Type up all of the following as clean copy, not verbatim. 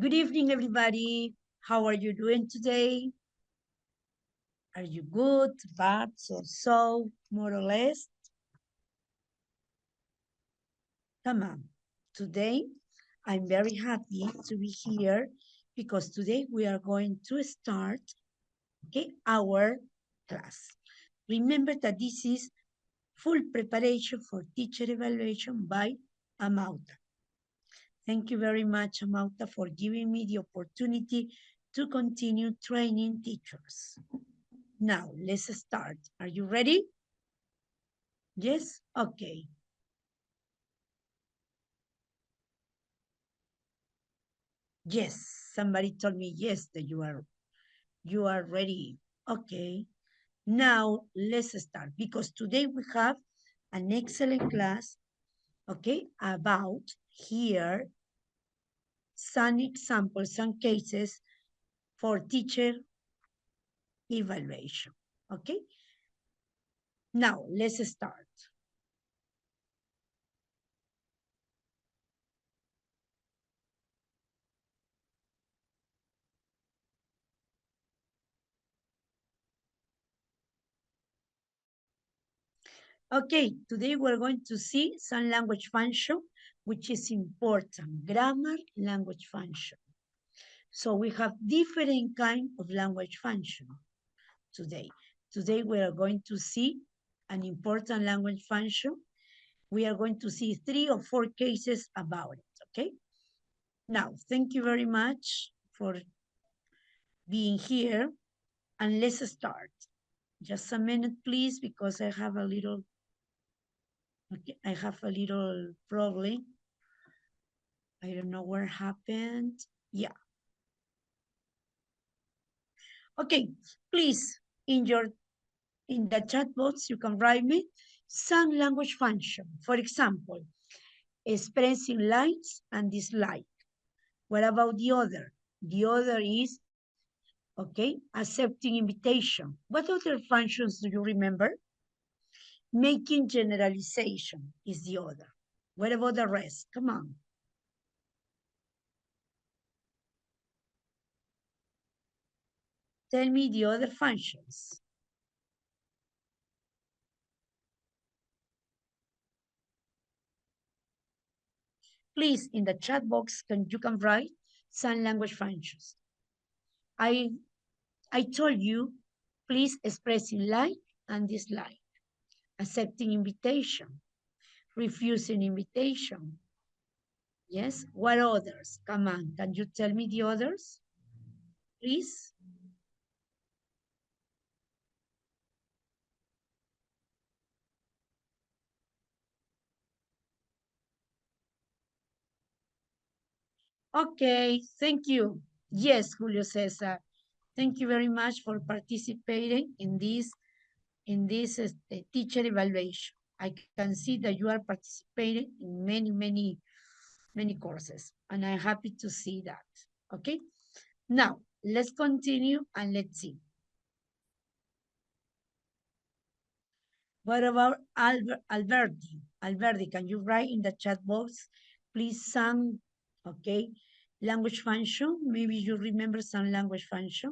Good evening, everybody. How are you doing today? Are you good, bad, so, more or less? Come on. Today, I'm very happy to be here because today we are going to start, our class. Remember that this is full preparation for teacher evaluation by Amauta. Thank you very much, Amauta, for giving me the opportunity to continue training teachers. Now, let's start. Are you ready? Yes? Okay. Yes, somebody told me yes that you are ready. Okay. Now, let's start because today we have an excellent class, about here some examples, some cases for teacher evaluation. Okay. Now, let's start. Okay, today we're going to see some language function, which is important, grammar, language function. So we have different kind of language function today. Today we are going to see an important language function. We are going to see 3 or 4 cases about it, okay? Now, thank you very much for being here, and let's start. Just a minute, please, because I have a little problem. I don't know what happened. Yeah. Okay, please, in the chat box, you can write me some language function. For example, expressing likes and dislike. What about the other? The other is, accepting invitation. What other functions do you remember? Making generalization is the other. What about the rest? Come on. Tell me the other functions. Please, in the chat box, you can write some language functions. I told you, please expressing like and dislike, accepting invitation, refusing invitation. Yes, what others? Come on, can you tell me the others, please? Okay, thank you. Yes, Julio Cesar. Thank you very much for participating in this teacher evaluation. I can see that you are participating in many courses, and I'm happy to see that. Okay, now let's continue and let's see. What about Alberti? Alberti, can you write in the chat box, please, some, language function? Maybe you remember some language function.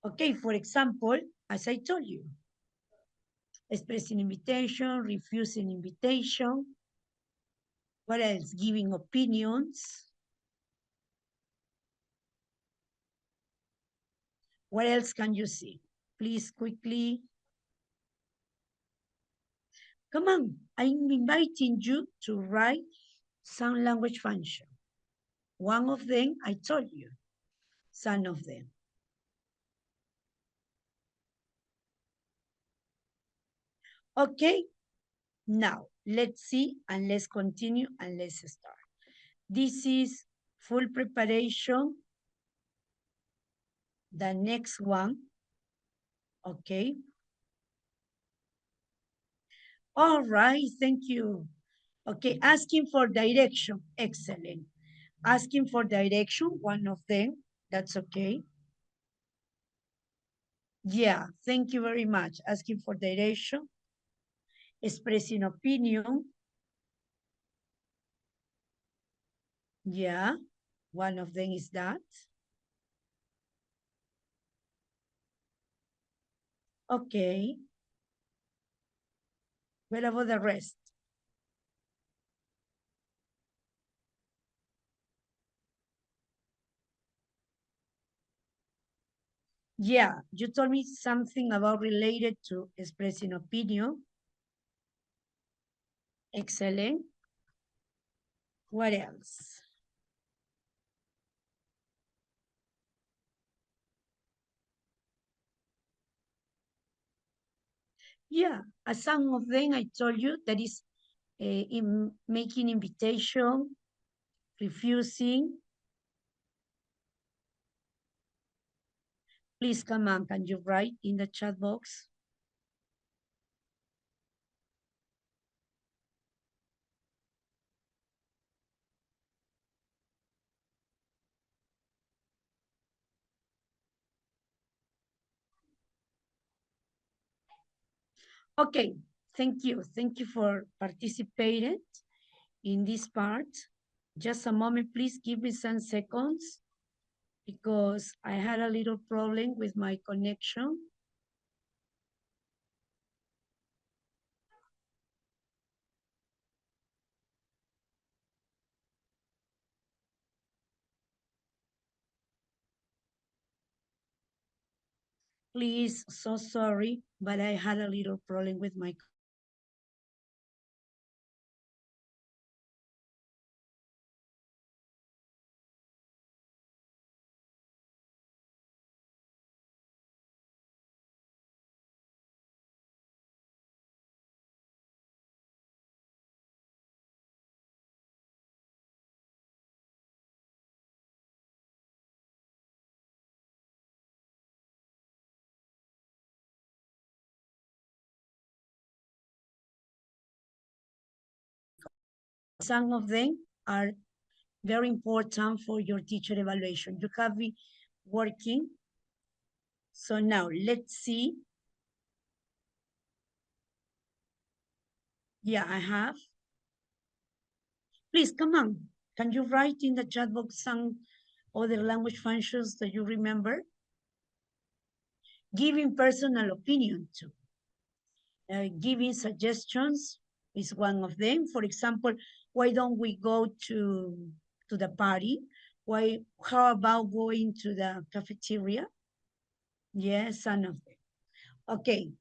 Okay, for example, as I told you, expressing invitation, refusing invitation. What else? Giving opinions. What else can you see? Please, quickly. Come on, I'm inviting you to write some language function. One of them, I told you, some of them. Okay, now let's see and let's continue and let's start. This is full preparation. The next one, okay. All right, thank you. Okay, asking for direction, excellent. Asking for direction, one of them, that's okay. Yeah, thank you very much. Asking for direction, expressing opinion. Yeah, one of them is that. Okay, what about the rest? Yeah, you told me something about related to expressing opinion. Excellent. What else? Yeah, some of them I told you that is in making invitation, refusing. Please come on, can you write in the chat box? Okay, thank you. Thank you for participating in this part. Just a moment, please give me some seconds because I had a little problem with my connection. Please, so sorry, but I had a little problem with my some of them are very important for your teacher evaluation. You have been working. So now let's see. Yeah, I have. Please come on. Can you write in the chat box some other language functions that you remember? Giving personal opinion to. Giving suggestions is one of them. For example, why don't we go to the party? Why? How about going to the cafeteria? Yes, some of them. Okay,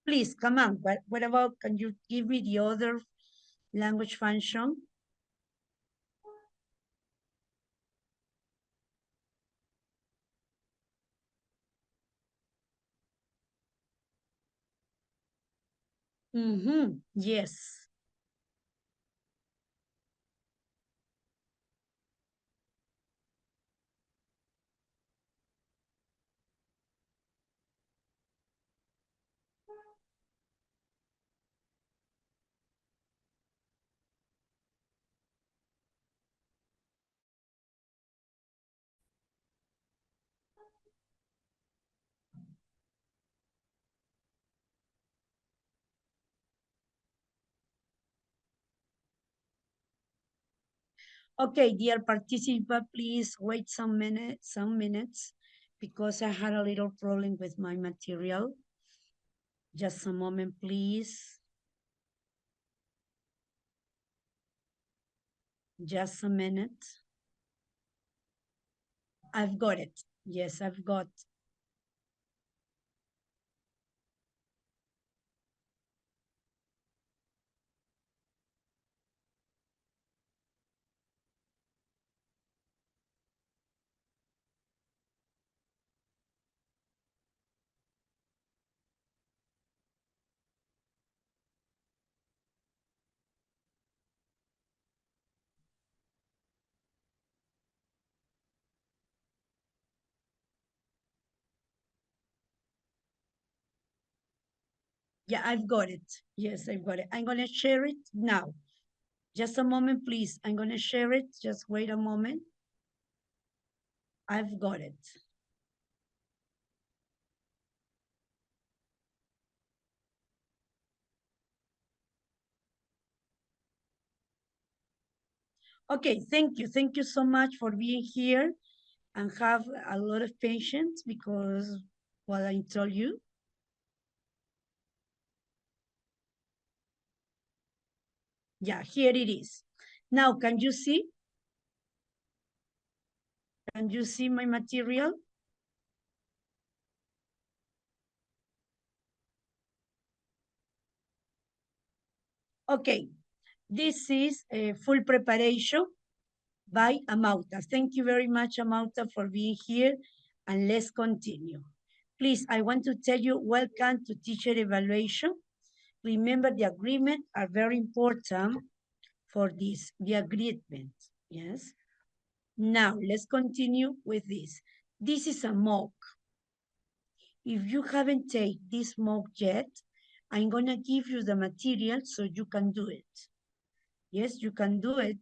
please come on. What about? Can you give me the other language function? Mm-hmm. Yes. Okay, dear participant, please wait some minutes, because I had a little problem with my material. Just a moment, please. Just a minute. I've got it. Yes, I've got. Yeah, I've got it. Yes, I've got it. I'm gonna share it now. Just a moment, please. I'm gonna share it. Just wait a moment. I've got it. Okay, thank you. Thank you so much for being here and have a lot of patience because what I told you. Yeah, here it is. Now, can you see? Can you see my material? Okay, this is a full preparation by Amauta. Thank you very much, Amauta, for being here, and let's continue. Please, I want to tell you, welcome to teacher evaluation. Remember, the agreement are very important for this, the agreement, yes? Now, let's continue with this. This is a mock. If you haven't taken this mock yet, I'm gonna give you the material so you can do it. Yes, you can do it,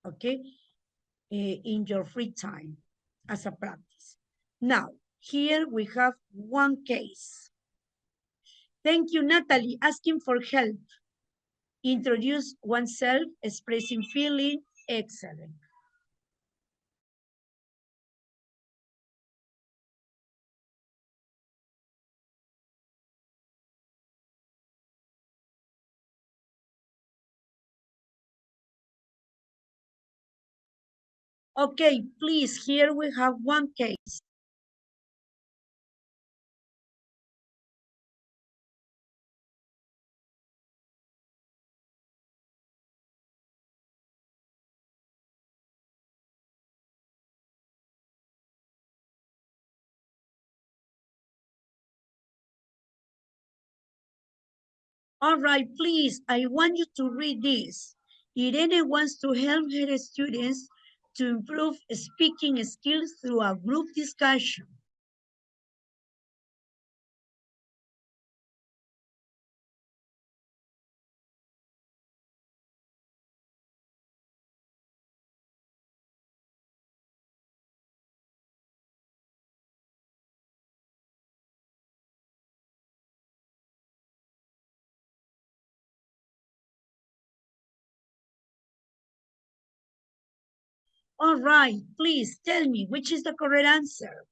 okay, in your free time as a practice. Now, here we have one case. Thank you, Natalie, asking for help. Introduce oneself, expressing feeling, excellent. Okay, please, here we have one case. All right, please, I want you to read this. Irene wants to help her students to improve speaking skills through a group discussion. All right, please tell me which is the correct answer.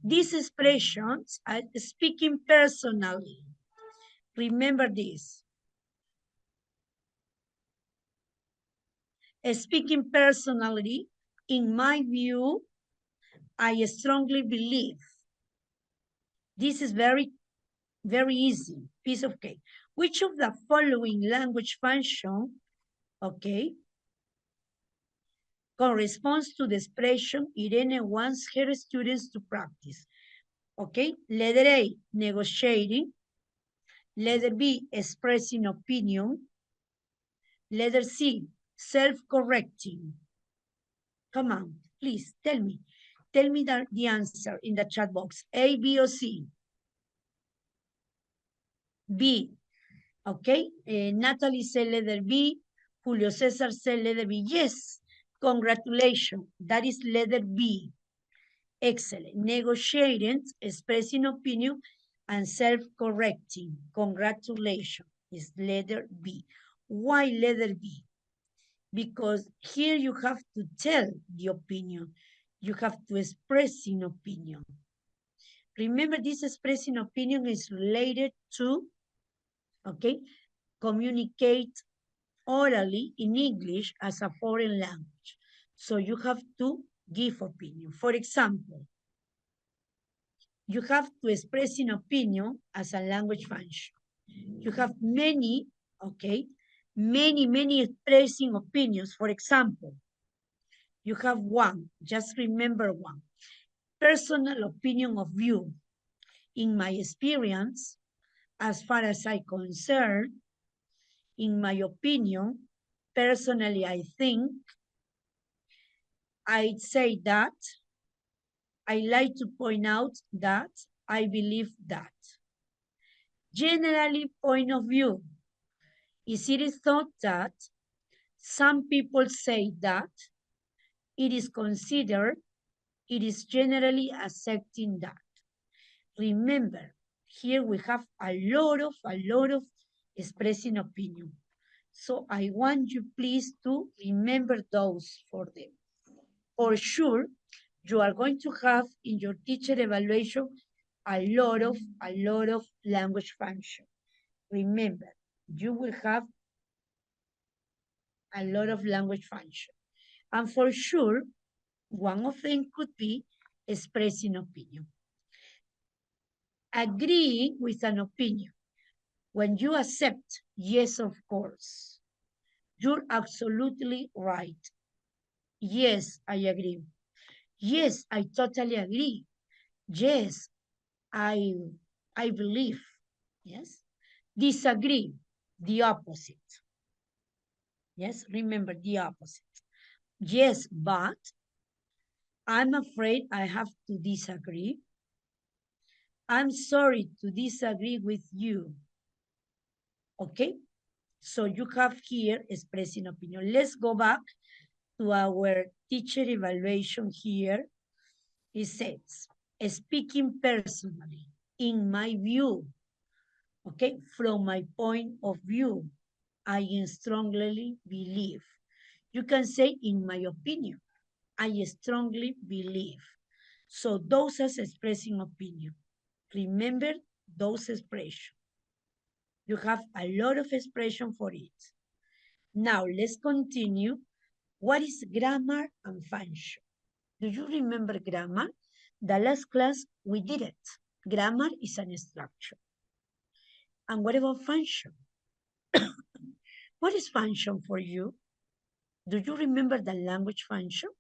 These expressions are speaking personally. Remember this. Speaking personally, in my view, I strongly believe. This is very, very easy, piece of cake. Which of the following language function, okay, corresponds to the expression Irene wants her students to practice? Okay, letter A, negotiating. Letter B, expressing opinion. Letter C, self-correcting. Come on, please tell me. Tell me the answer in the chat box. A, B, or C? B. Okay. Natalie said letter B. Julio Cesar said letter B. Yes. Congratulations. That is letter B. Excellent. Negotiating, expressing opinion, and self-correcting. Congratulations. Is letter B. Why letter B? Because here you have to tell the opinion. You have to express an opinion. Remember, this expressing opinion is related to, okay, communicate orally in English as a foreign language. So you have to give opinion. For example, you have to express an opinion as a language function. You have many, okay, many expressing opinions. For example, you have one, just remember one. Personal opinion of you. In my experience, as far as I concern, in my opinion, personally, I think, I'd say that, I like to point out that, I believe that. Generally, point of view. Is it thought that, some people say that, it is considered, it is generally accepting that. Remember, here we have a lot of expressing opinion. So I want you please to remember those for them. For sure, you are going to have in your teacher evaluation a lot of language function. Remember, you will have a lot of language function. And for sure, one of them could be expressing opinion. Agreeing with an opinion. When you accept, yes, of course, you're absolutely right. Yes, I agree. Yes, I totally agree. Yes, I I believe. Yes. Disagree, the opposite. Yes, remember the opposite. Yes, but I'm afraid I have to disagree. I'm sorry to disagree with you. Okay? So you have here expressing opinion. Let's go back to our teacher evaluation here. It says, speaking personally, in my view, okay, from my point of view, I strongly believe. You can say, in my opinion, I strongly believe. So those are expressing opinion. Remember those expressions. You have a lot of expression for it. Now let's continue. What is grammar and function? Do you remember grammar? The last class we did it. Grammar is an structure. And what about function? What is function for you? Do you remember the language function?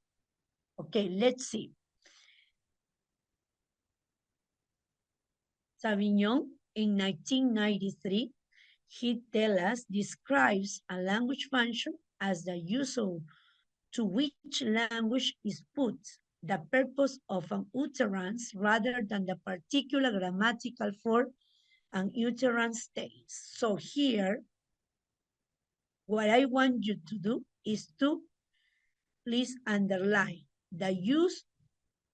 Okay, let's see. Savignon, in 1993, he tells us, describes a language function as the use of to which language is put the purpose of an utterance rather than the particular grammatical form an utterance takes. So here, what I want you to do is to please underline the use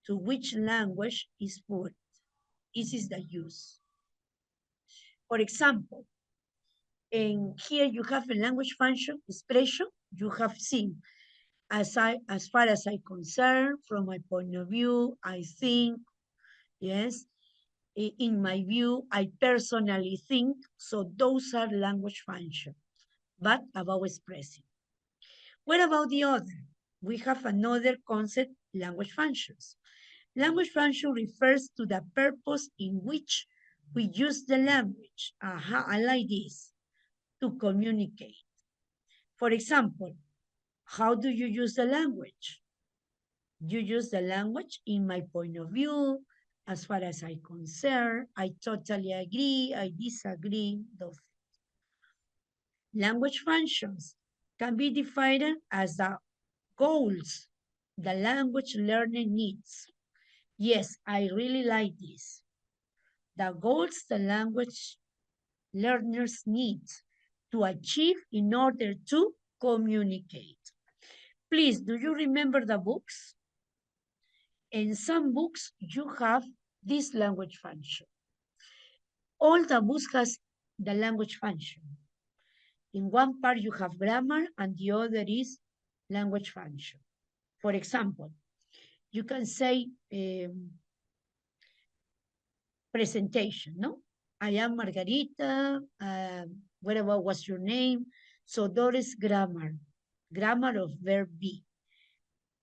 to which language is put. This is the use. For example, and here you have a language function expression. You have seen, as far as I concern, from my point of view, I think, yes. In my view, I personally think. So those are language functions, but about expressing. What about the other? We have another concept, language functions. Language function refers to the purpose in which we use the language. I like this, to communicate. For example, how do you use the language? You use the language in my point of view, as far as I concern, I totally agree, I disagree, those language functions can be defined as the goals the language learner needs. Yes, I really like this. The goals the language learners need to achieve in order to communicate. Please, do you remember the books? In some books, you have this language function. All the books has the language function. In one part, you have grammar, and the other is language function. For example, you can say presentation, no? I am Margarita. What about what's your name? So there is grammar, grammar of verb be.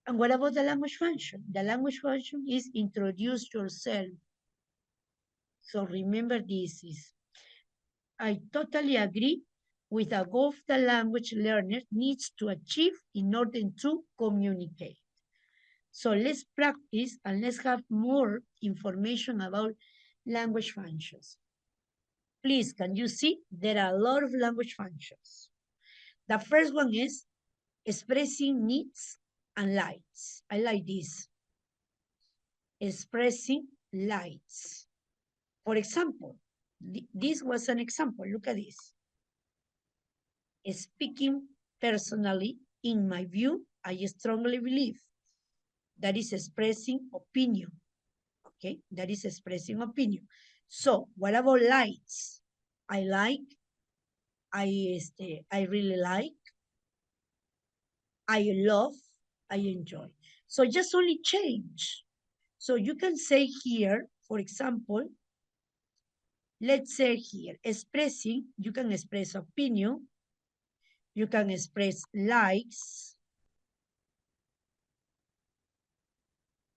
And what about the language function? The language function is introduce yourself. So remember this is, I totally agree with a goal the language learner needs to achieve in order to communicate. So let's practice and let's have more information about language functions. Please, can you see? There are a lot of language functions. The first one is expressing needs and likes. I like this. Expressing likes. For example, this was an example. Look at this. Speaking personally, in my view, I strongly believe. That is expressing opinion. Okay, that is expressing opinion. So, what about likes? I like, I really like, I love, I enjoy. So just only change. So you can say here, for example, let's say here, expressing, you can express opinion, you can express likes,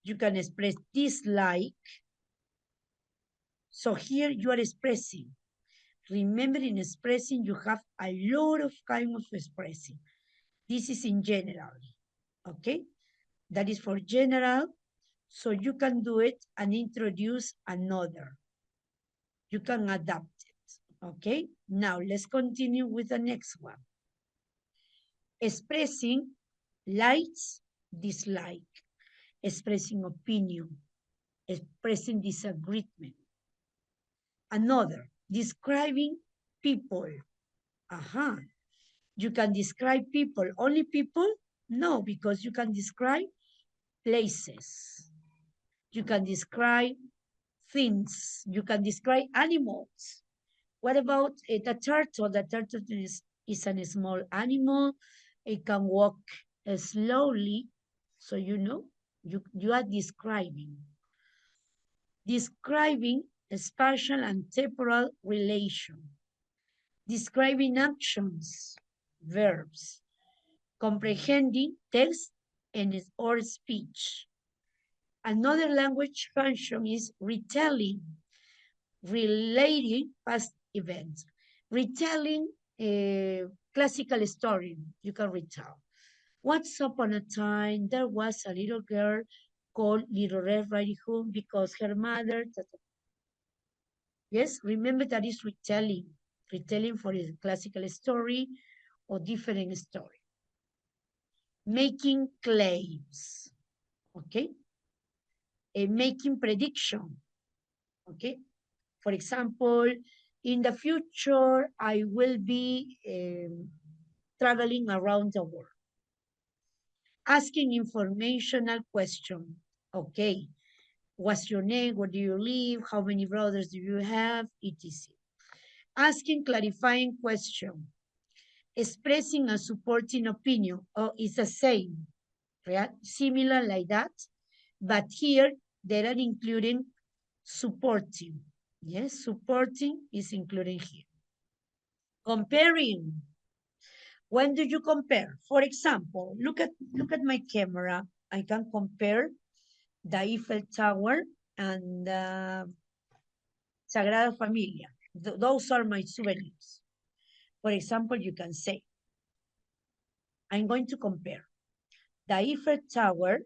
you can express dislike. So here you are expressing. Remember, in expressing, you have a lot of kind of expressing. This is in general, okay? That is for general, so you can do it and introduce another. You can adapt it, okay? Now, let's continue with the next one. Expressing likes, dislike, expressing opinion, expressing disagreement. Another, describing people. Aha. You can describe people, only people? No, because you can describe places. You can describe things. You can describe animals. What about the turtle? The turtle is a small animal. It can walk slowly. So you know, you are describing. Describing a spatial and temporal relation. Describing actions, verbs. Comprehending text and or speech. Another language function is retelling, relating past events. Retelling a classical story, you can retell. Once upon a time, there was a little girl called Little Red Riding Hood because her mother. Yes, remember that is retelling. Retelling for a classical story or different story. Making claims, okay? Making prediction, okay? For example, in the future, I will be traveling around the world. Asking informational question, okay? What's your name? Where do you live? How many brothers do you have? Etc. Asking clarifying question. Expressing a supporting opinion. Oh, it's the same, right? Similar like that. But here, they are including supporting. Yes, supporting is included here. Comparing. When do you compare? For example, look at my camera. I can compare the Eiffel Tower and Sagrada Familia. Those are my souvenirs. For example, you can say, I'm going to compare. The Eiffel Tower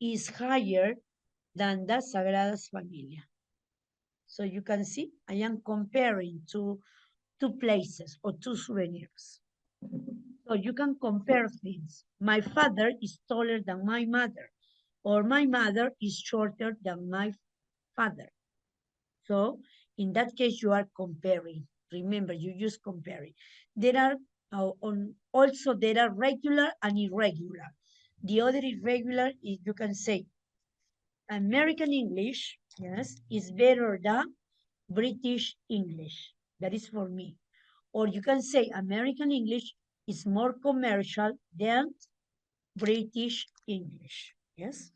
is higher than the Sagrada Familia. So you can see, I am comparing two places or two souvenirs. So you can compare things. My father is taller than my mother, or my mother is shorter than my father. So in that case, you are comparing. Remember, you use comparing. There are also there are regular and irregular. The other irregular is you can say American English, yes, is better than British English. That is for me. Or you can say American English is more commercial than British English. Yes.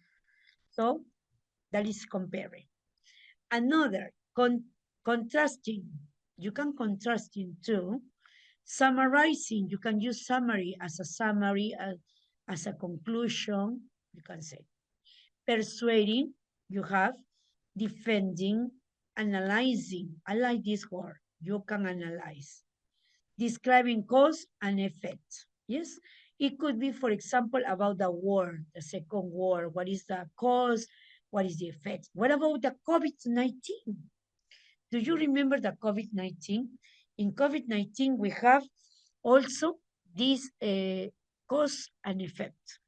So that is comparing. Another contrasting. You can contrasting too. Summarizing. You can use summary as a summary, as a conclusion. You can say persuading. You have defending, analyzing. I like this word. You can analyze. Describing cause and effect. Yes, it could be, for example, about the war, the second war. What is the cause? What is the effect? What about the COVID-19? Do you remember the COVID-19? In COVID-19, we have also this cause and effect.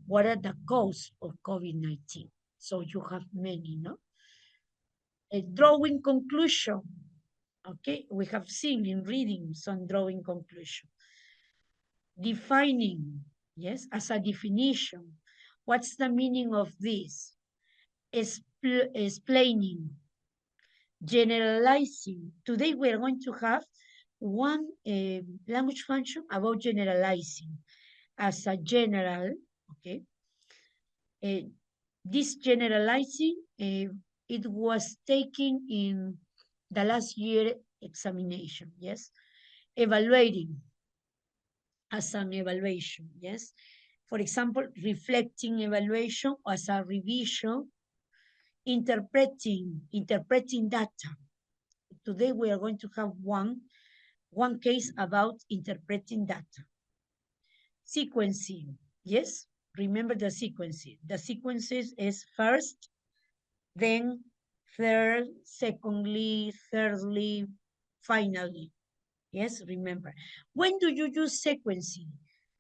What are the cause of COVID-19? So you have many, no? A drawing conclusion. Okay, we have seen in reading some drawing conclusion. Defining, yes, as a definition. What's the meaning of this? Explaining, generalizing. Today we're going to have one language function about generalizing. As a general, okay, this generalizing, it was taken in the last year examination, yes? Evaluating, as an evaluation, yes? For example, reflecting evaluation as a revision, interpreting data. Today we are going to have one case about interpreting data. Sequencing, yes? Remember the sequencing. The sequences is first, then third, secondly, thirdly, finally. Yes, remember. When do you use sequencing?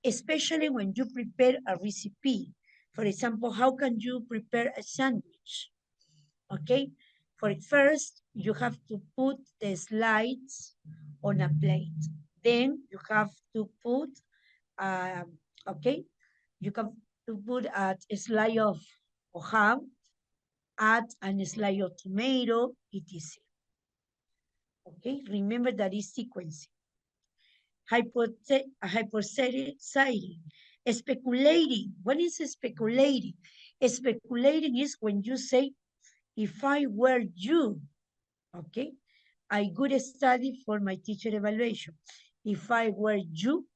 Especially when you prepare a recipe. For example, how can you prepare a sandwich? Okay, for first, you have to put the slides on a plate. Then you have to put, okay, you have to put a slide of ham, add a slide of tomato, etc. Okay, remember that is sequencing. Hypothesizing, speculating. What is speculating? Speculating is when you say, if I were you, okay, I would study for my teacher evaluation. If I were you,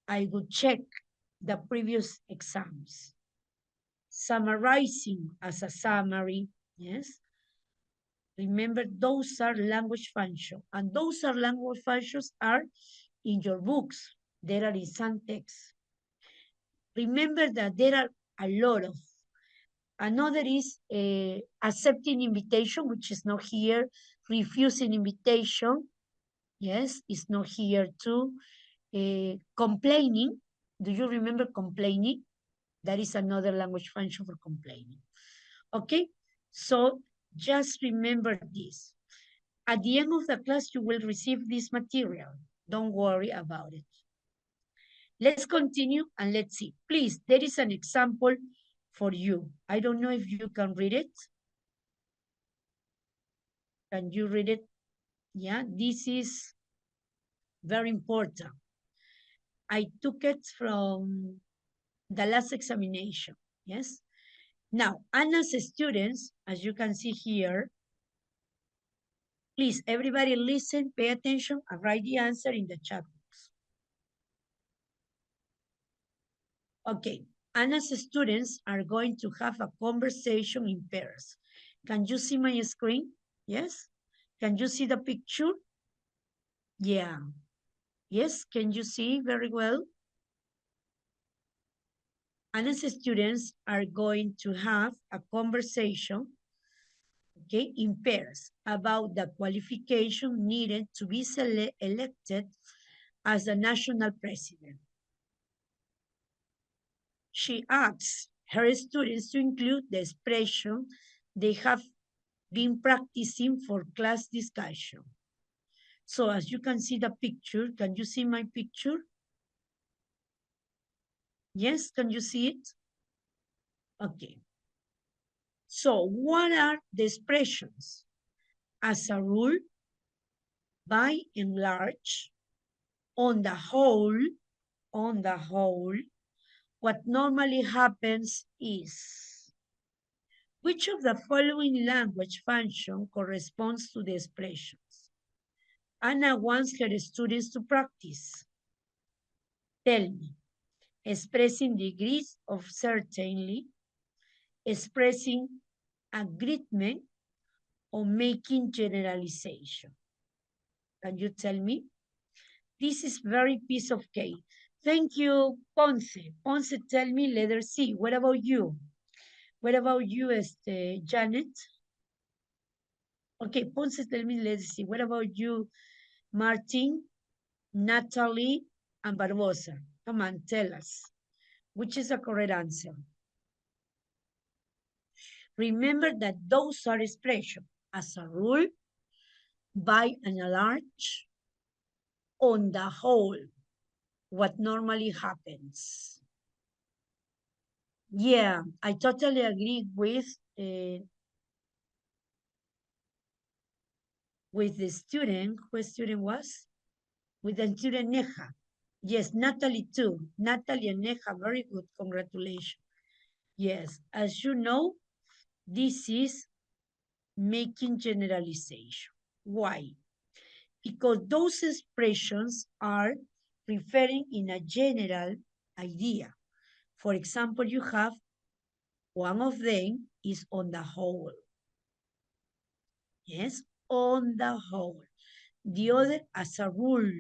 I would check the previous exams. Summarizing as a summary, yes. Remember, those are language functions, and those are language functions are in your books. There are in some texts. Remember that there are a lot of. Another is accepting invitation, which is not here. Refusing invitation, yes, it's not here too. Complaining, do you remember complaining? That is another language function for complaining. Okay, so just remember this. At the end of the class, you will receive this material. Don't worry about it. Let's continue and let's see. Please, there is an example for you. I don't know if you can read it. Can you read it? Yeah, this is very important. I took it from the last examination, yes? Now, Anna's students, as you can see here, please, everybody listen, pay attention, and write the answer in the chat box. Okay, Anna's students are going to have a conversation in pairs. Can you see my screen? Yes? Can you see the picture? Yeah. Yes, can you see very well? Anna's students are going to have a conversation, okay, in pairs about the qualification needed to be elected as the national president. She asks her students to include the expression they have been practicing for class discussion. So as you can see the picture, can you see my picture? Yes, can you see it? Okay. So what are the expressions? As a rule, by and large, on the whole, what normally happens is, which of the following language function corresponds to the expressions? Anna wants her students to practice. Tell me, expressing degrees of certainty, expressing agreement, or making generalization. Can you tell me? This is very piece of cake. Thank you, Ponce. Ponce, tell me letter C. What about you? What about you, Janet? Okay, Ponce, tell me letter C. What about you, Martin, Natalie, and Barbosa? Come on, tell us. Which is the correct answer? Remember that those are expressions. As a rule, by and large, on the whole, what normally happens. Yeah, I totally agree with the student. Who student was? with until and Neha. Yes, Natalie too. Natalie and Neha, very good. Congratulations. Yes, as you know, this is making generalization. Why? Because those expressions are referring in a general idea. For example, you have one of them is on the whole. Yes, on the whole. The other as a rule.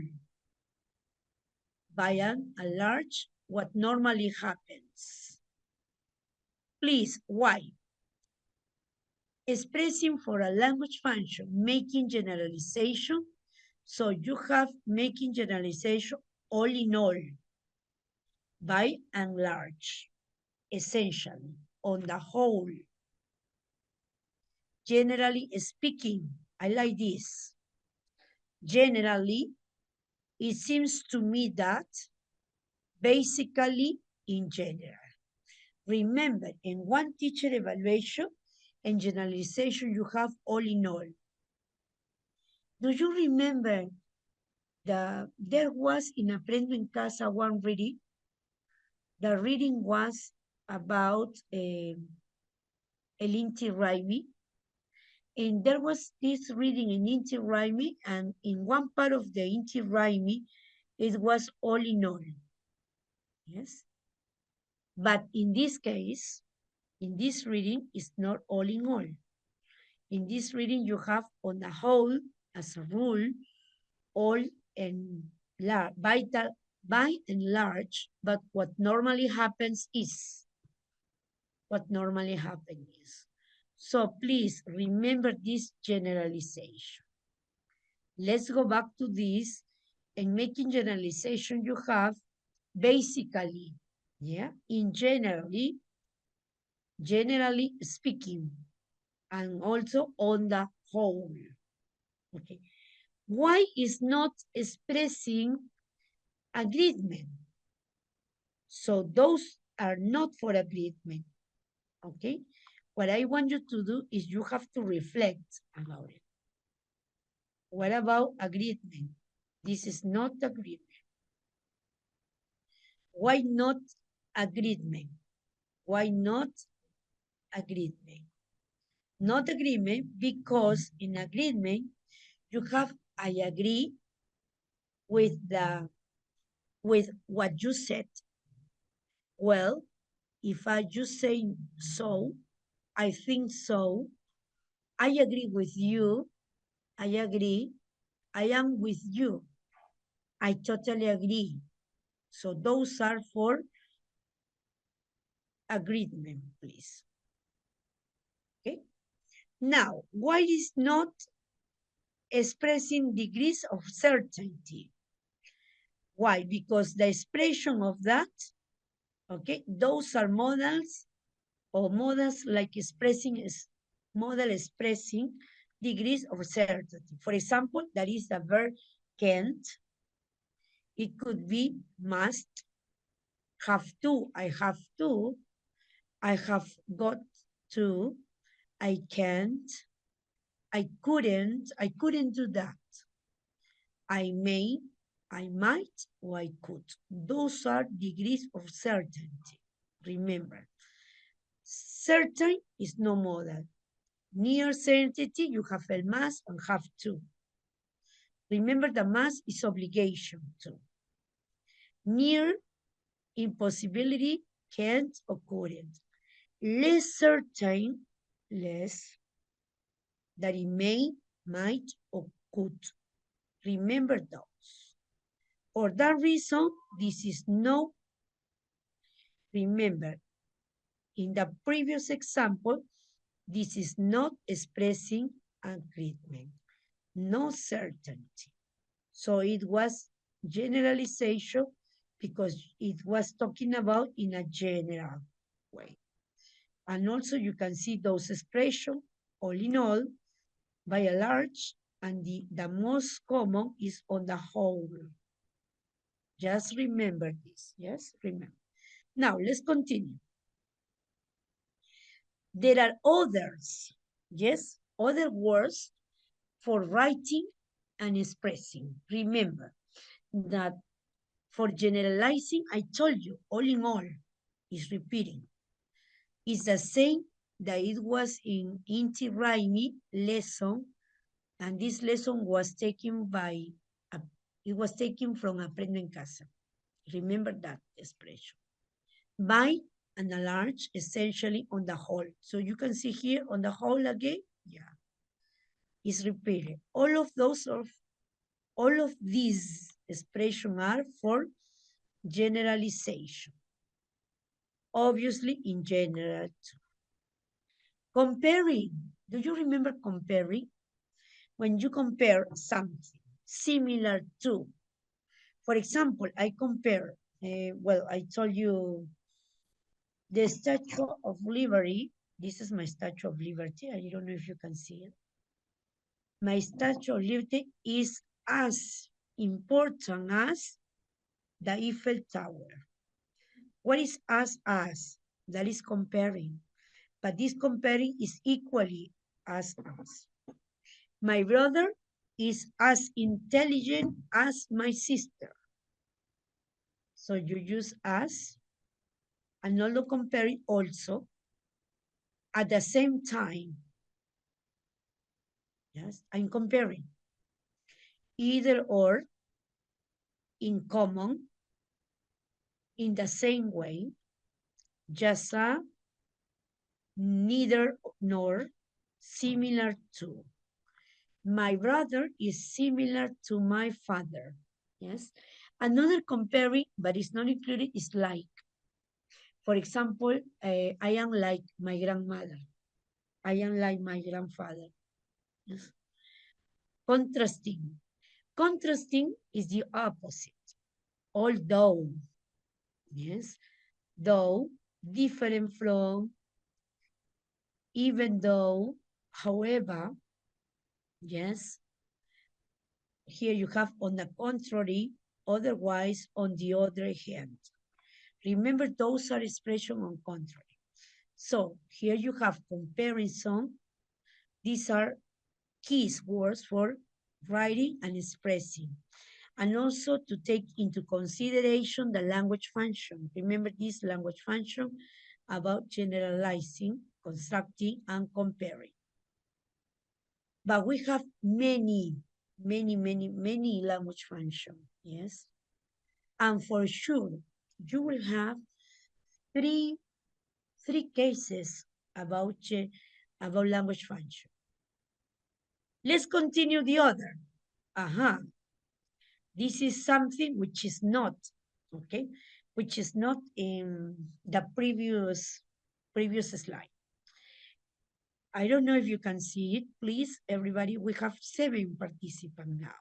By and large, what normally happens. Please, why? Expressing for a language function, making generalization. So you have making generalization all in all, by and large, essentially, on the whole. Generally speaking, I like this. Generally, it seems to me that basically in general. Remember, in one teacher evaluation and generalization, you have all in all. Do you remember there was in Aprendo en Casa one reading? The reading was about El Inti Raimi. And there was this reading in Inti Raimi, and in one part of the Inti Raimi, it was all in all. Yes. But in this case, in this reading, it's not all in all. In this reading, you have on the whole, as a rule, all and large, by and large, but what normally happens is, So please remember this generalization. Let's go back to this, and making generalization you have basically, yeah, in generally speaking, and also on the whole. Okay. Why is not expressing agreement? So those are not for agreement. Okay. What I want you to do is you have to reflect about it. What about agreement? This is not agreement. Why not agreement? Why not agreement? Not agreement because in agreement you have I agree with what you said. Well, if I just say so, I think so, I agree with you, I agree, I am with you, I totally agree. So those are for agreement, please. Okay. Now, why is not expressing degrees of certainty? Why? Because the expression of that, okay, those are modals or models like model expressing degrees of certainty. For example, that is the verb can't. It could be must, have to, I have to, I have got to, I can't, I couldn't do that. I may, I might, or I could. Those are degrees of certainty. Remember, certain is no modal. Near certainty, you have el must and have to. Remember, the must is obligation too. Near impossibility, can't or couldn't. Less certain, less, that it may, might, or could. Remember those. For that reason, this is no. Remember, in the previous example, this is not expressing agreement, no certainty. So it was generalization because it was talking about in a general way. And also you can see those expressions, all in all, by and large, and the most common is on the whole. Just remember this, yes, remember. Now, let's continue. There are others, yes, other words for writing and expressing. Remember, that for generalizing, I told you, all in all, is repeating. It's the same that it was in Inti Raimi lesson, and this lesson was taken by, it was taken from Aprendo en Casa. Remember that expression. By and a large, essentially on the whole. So you can see here on the whole again, yeah, it's repeated. All of these expressions are for generalization. Obviously, in general. Comparing. Do you remember comparing? When you compare something similar to, for example, I compare, well, I told you the Statue of Liberty. This is my Statue of Liberty. I don't know if you can see it. My Statue of Liberty is as important as the Eiffel Tower. What is as? That is comparing. But this comparing is equally as us. My brother is as intelligent as my sister. So you use as, and although comparing also at the same time. Yes, I'm comparing. Either or, in common, in the same way, just a, neither nor, similar to. My brother is similar to my father. Yes. Another comparing, but it's not included, is like. For example, I am like my grandmother. I am like my grandfather. Yes. Contrasting. Contrasting is the opposite. Although, yes, though, different from, even though, however, yes. Here you have on the contrary, otherwise, on the other hand. Remember, those are expressions on contrary. So here you have comparison. These are keywords for writing and expressing. And also to take into consideration the language function. Remember this language function about generalizing, constructing, and comparing. But we have many language functions, yes? And for sure, you will have three cases about language function. Let's continue the other. This is something which is not, okay, which is not in the previous slide. I don't know if you can see it. Please, everybody, we have 7 participants now.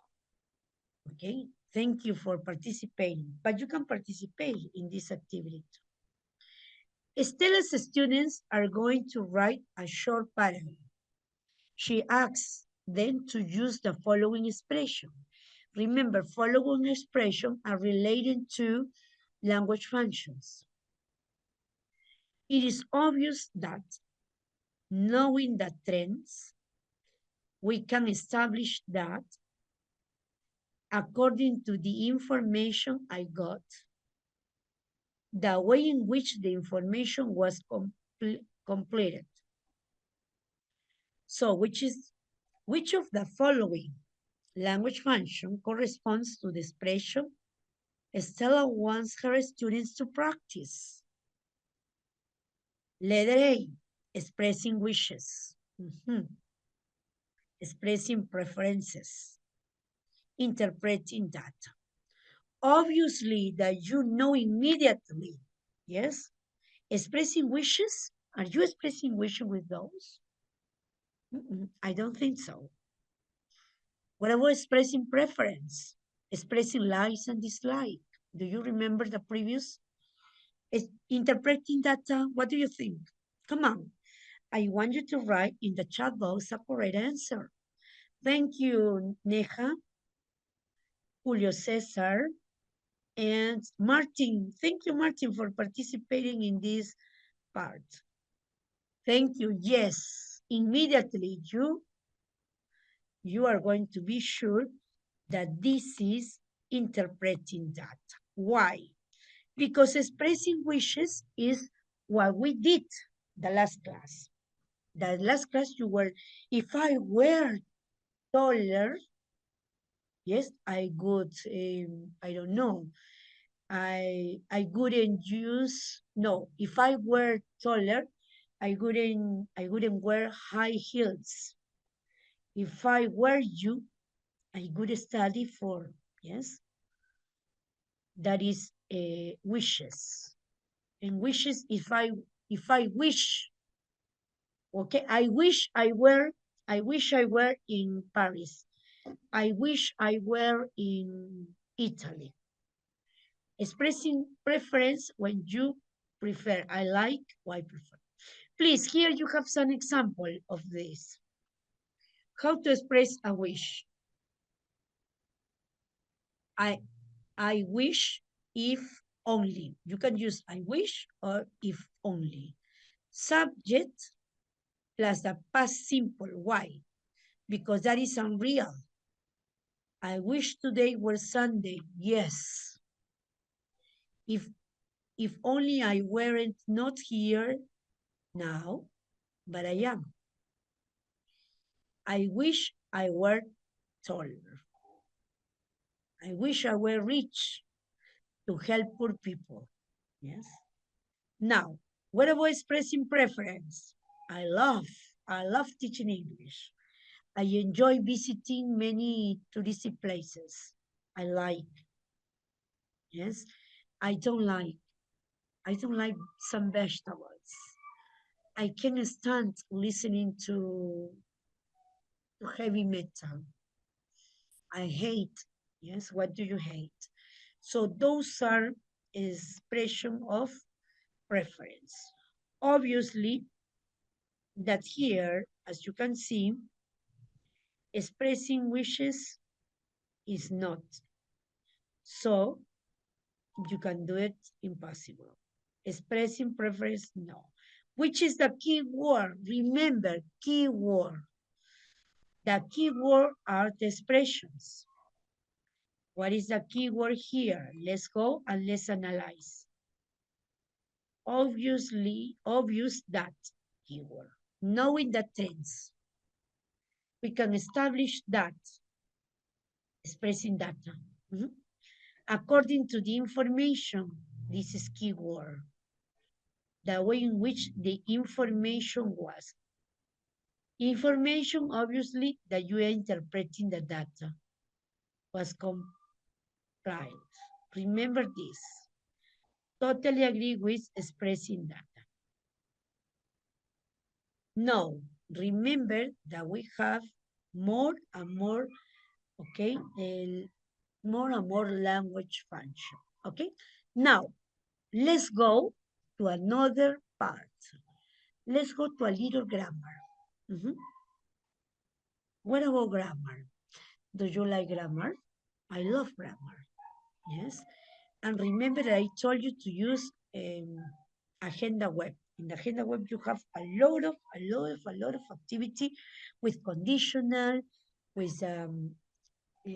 Okay, thank you for participating, but you can participate in this activity too. Stella's students are going to write a short paragraph. She asks them to use the following expression. Remember, following expressions are related to language functions. It is obvious that knowing the trends, we can establish that according to the information I got, the way in which the information was completed. So which of the following language function corresponds to the expression Stella wants her students to practice? Letter A, expressing wishes. Expressing preferences. Interpreting data. Obviously that you know immediately, yes? Expressing wishes, are you expressing wishes with those? I don't think so. What about expressing preference? Expressing likes and dislike. Do you remember the previous? Interpreting data, what do you think? Come on. I want you to write in the chat box a correct answer. Thank you, Neja, Julio Cesar, and Martin. Thank you, Martin, for participating in this part. Thank you. Yes, immediately you are going to be sure that this is interpreting data. Why? Because expressing wishes is what we did the last class. The last class you were, if I were taller, yes, I would, I don't know, I wouldn't use, no, if I were taller, I wouldn't wear high heels. If I were you, I would study for, yes, that is wishes. And wishes, if I wish, okay, I wish I were in Paris. I wish I were in Italy. Expressing preference when you prefer. I like or I prefer. Please, here you have some example of this. How to express a wish. I I wish if only. You can use I wish or if only. Subject plus the past simple. Why? Because that is unreal. I wish today were Sunday. Yes. If if only I weren't not here now, but I am. I wish I were taller. I wish I were rich to help poor people. Yes. Now, what about expressing preference? I love, I love teaching English. I enjoy visiting many touristy places. I like, yes. I don't like, I don't like some vegetables. I can't stand listening to heavy metal. I hate, yes, what do you hate? So those are expression of preference. Obviously, that here, as you can see, expressing wishes is not. So you can do it impossible. Expressing preference, no. Which is the key word? Remember, key word. The key word are the expressions. What is the key word here? Let's go and let's analyze. Obvious that keyword. Knowing the tense, we can establish that, expressing data. According to the information, this is keyword. The way in which the information was. Information, obviously, that you are interpreting the data was compiled. Remember this. Totally agree with expressing data. No, remember that we have more and more, okay, more and more language function, okay? Now, let's go to another part. Let's go to a little grammar. What about grammar? Do you like grammar? I love grammar, yes? And remember that I told you to use Agenda Web. In the Agenda Web, you have a lot of activity with conditional, with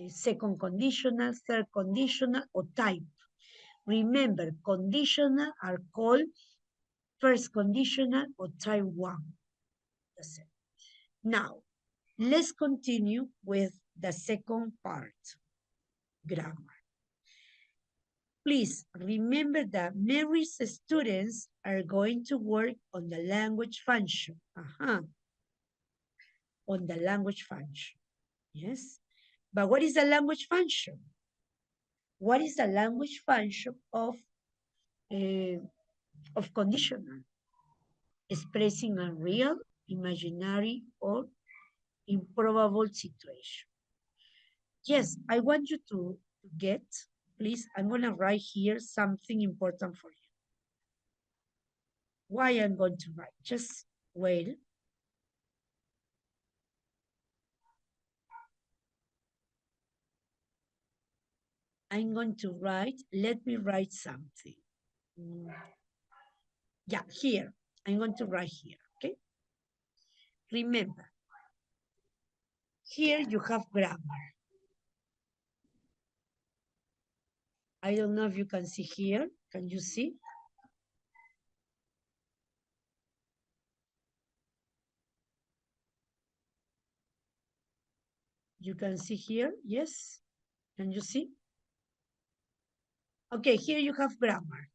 second conditional, third conditional, or type. Remember, conditional are called first conditional or type 1. That's it. Now, let's continue with the second part, grammar. Please remember that Mary's students are going to work on the language function. On the language function, yes? But what is the language function? What is the language function of conditional? Expressing a real, imaginary, or improbable situation. Yes, I want you to get, please, I'm going to write here something important for you. Why I'm going to write? Just wait. I'm going to write, let me write something. Yeah, here. I'm going to write here, okay? Remember, here you have grammar. I don't know if you can see here. Can you see? You can see here, yes? Can you see? Okay, here you have grammar,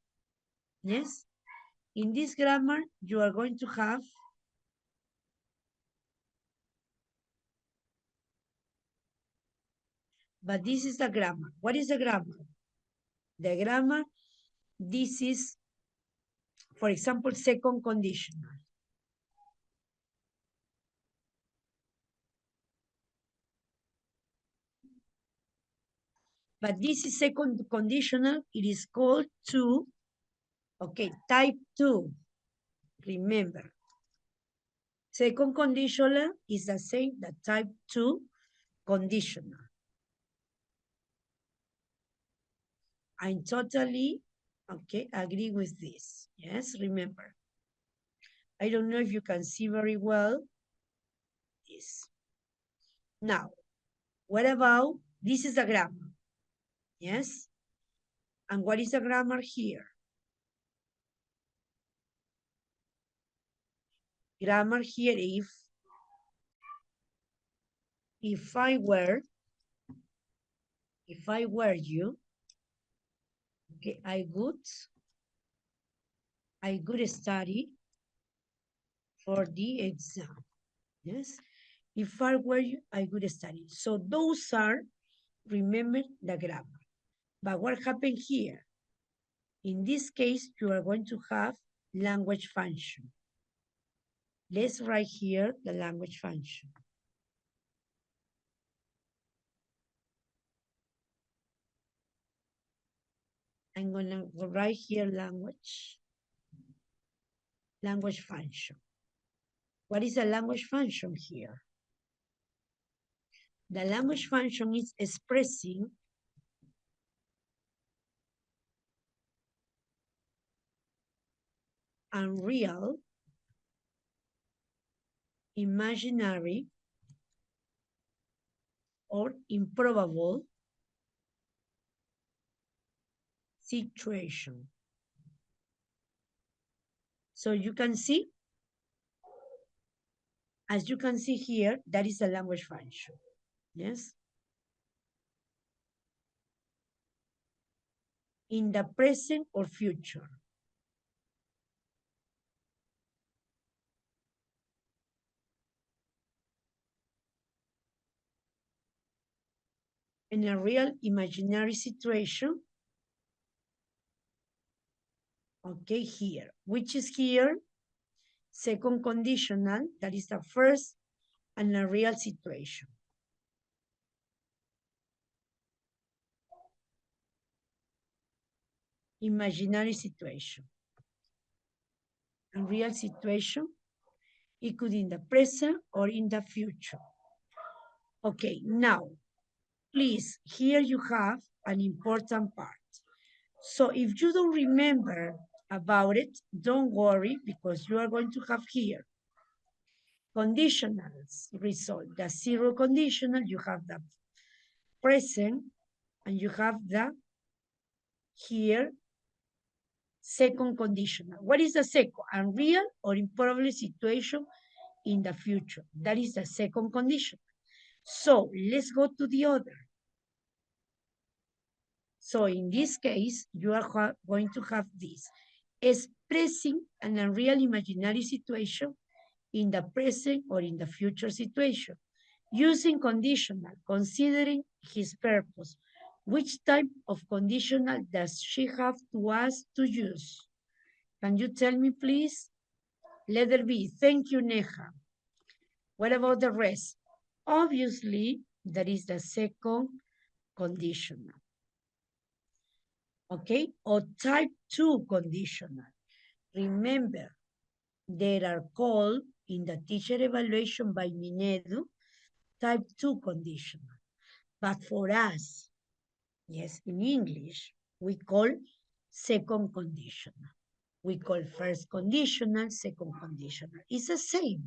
yes? In this grammar, you are going to have but this is the grammar. What is the grammar? The grammar, this is, for example, second conditional. But this is second conditional. It is called to, okay, type 2. Remember, second conditional is the same that type 2 conditional. I totally, okay, agree with this. Yes, remember. I don't know if you can see very well this. Now, what about, this is the grammar, yes? And what is the grammar here? Grammar here, if I were you, okay, I would study for the exam. Yes, if I were you, I would study. So those are, remember the grammar. But what happened here? In this case, you are going to have language function. Let's write here the language function. I'm gonna write here language function. What is a language function here? The language function is expressing unreal, imaginary, or improbable situation. So you can see, as you can see here, that is a language function. Yes. In the present or future. In a real imaginary situation. Okay, here, which is here, second conditional, that is the first, and a real situation. Imaginary situation. A real situation, it could in the present or in the future. Okay, now, please, here you have an important part. So if you don't remember about it, don't worry, because you are going to have here conditionals result. The zero conditional, you have the present, and you have the here second conditional. What is the second? Unreal or improbable situation in the future. That is the second condition. So let's go to the other. So in this case, you are going to have this. Expressing an unreal imaginary situation in the present or in the future situation. Using conditional, considering his purpose. Which type of conditional does she have to ask to use? Can you tell me, please? Letter B. Thank you, Neha. What about the rest? Obviously, that is the second conditional. Okay? Or type 2 conditional. Remember, they are called in the teacher evaluation by Minedu type 2 conditional. But for us, yes, in English, we call second conditional. We call first conditional, second conditional. It's the same,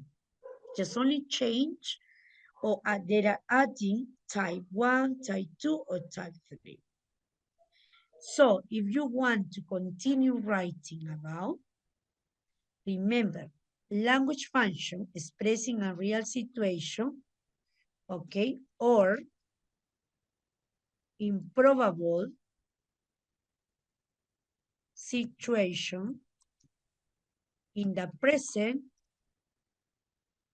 just only change or they are adding type 1, type 2, or type 3. So if you want to continue writing about, remember, language function expressing a real situation, okay, or improbable situation in the present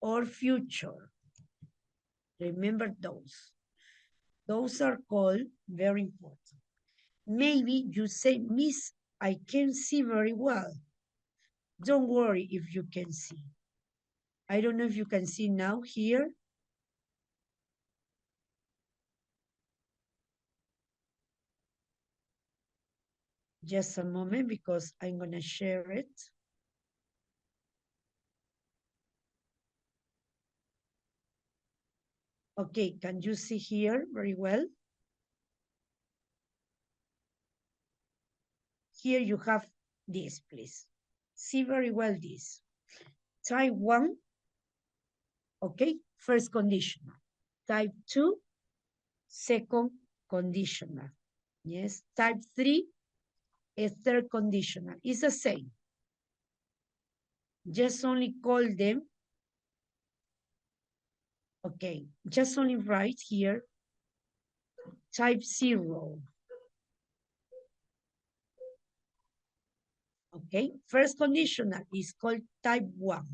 or future. Remember those. Those are called very important. Maybe you say, Miss, I can see very well. Don't worry if you can see. I don't know if you can see now here. Just a moment because I'm going to share it. Okay, can you see here very well? Here you have this, please. See very well this. Type 1, okay, first conditional. Type 2, second conditional. Yes, type 3, a third conditional. It's the same. Just only call them, okay, just only write here type 0. Okay, first conditional is called type 1.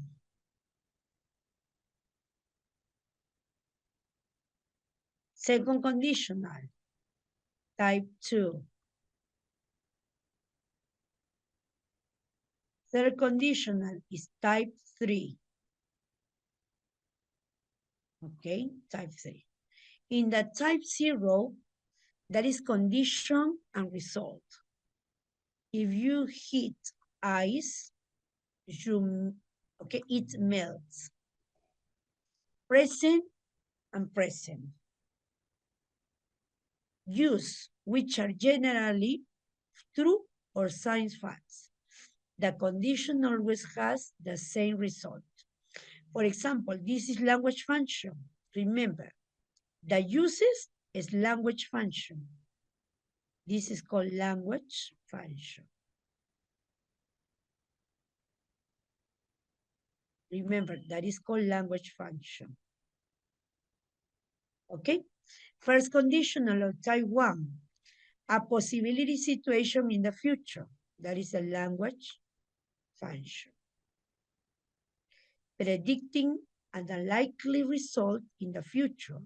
Second conditional, type 2. Third conditional is type 3. Okay, type 3. In the type 0, that is condition and result. If you hit ice, okay, it melts. Present and present. Use, which are generally true or science facts. The condition always has the same result. For example, this is language function. Remember, the uses is language function. This is called language function. Remember, that is called language function. Okay? First conditional of type 1, a possibility situation in the future. That is a language function. Predicting an unlikely result in the future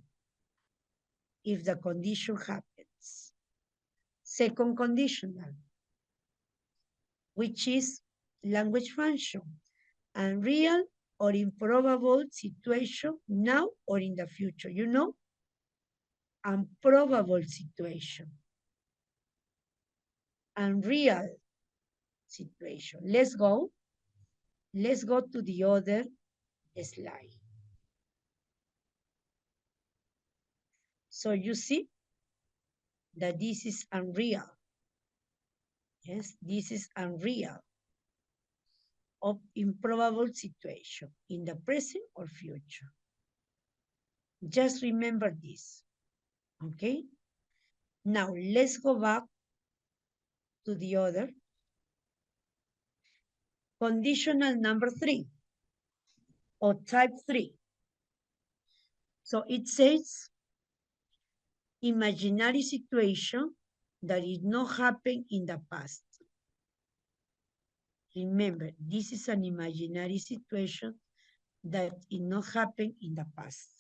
if the condition happens. Second conditional, which is language function, unreal or improbable situation now or in the future. You know, improbable situation, unreal situation. Let's go to the other slide. So you see that this is unreal. Yes, this is unreal of improbable situation in the present or future. Just remember this, okay? Now let's go back to the other. Conditional number 3 or type 3. So it says imaginary situation that did not happen in the past. Remember, this is an imaginary situation that did not happen in the past.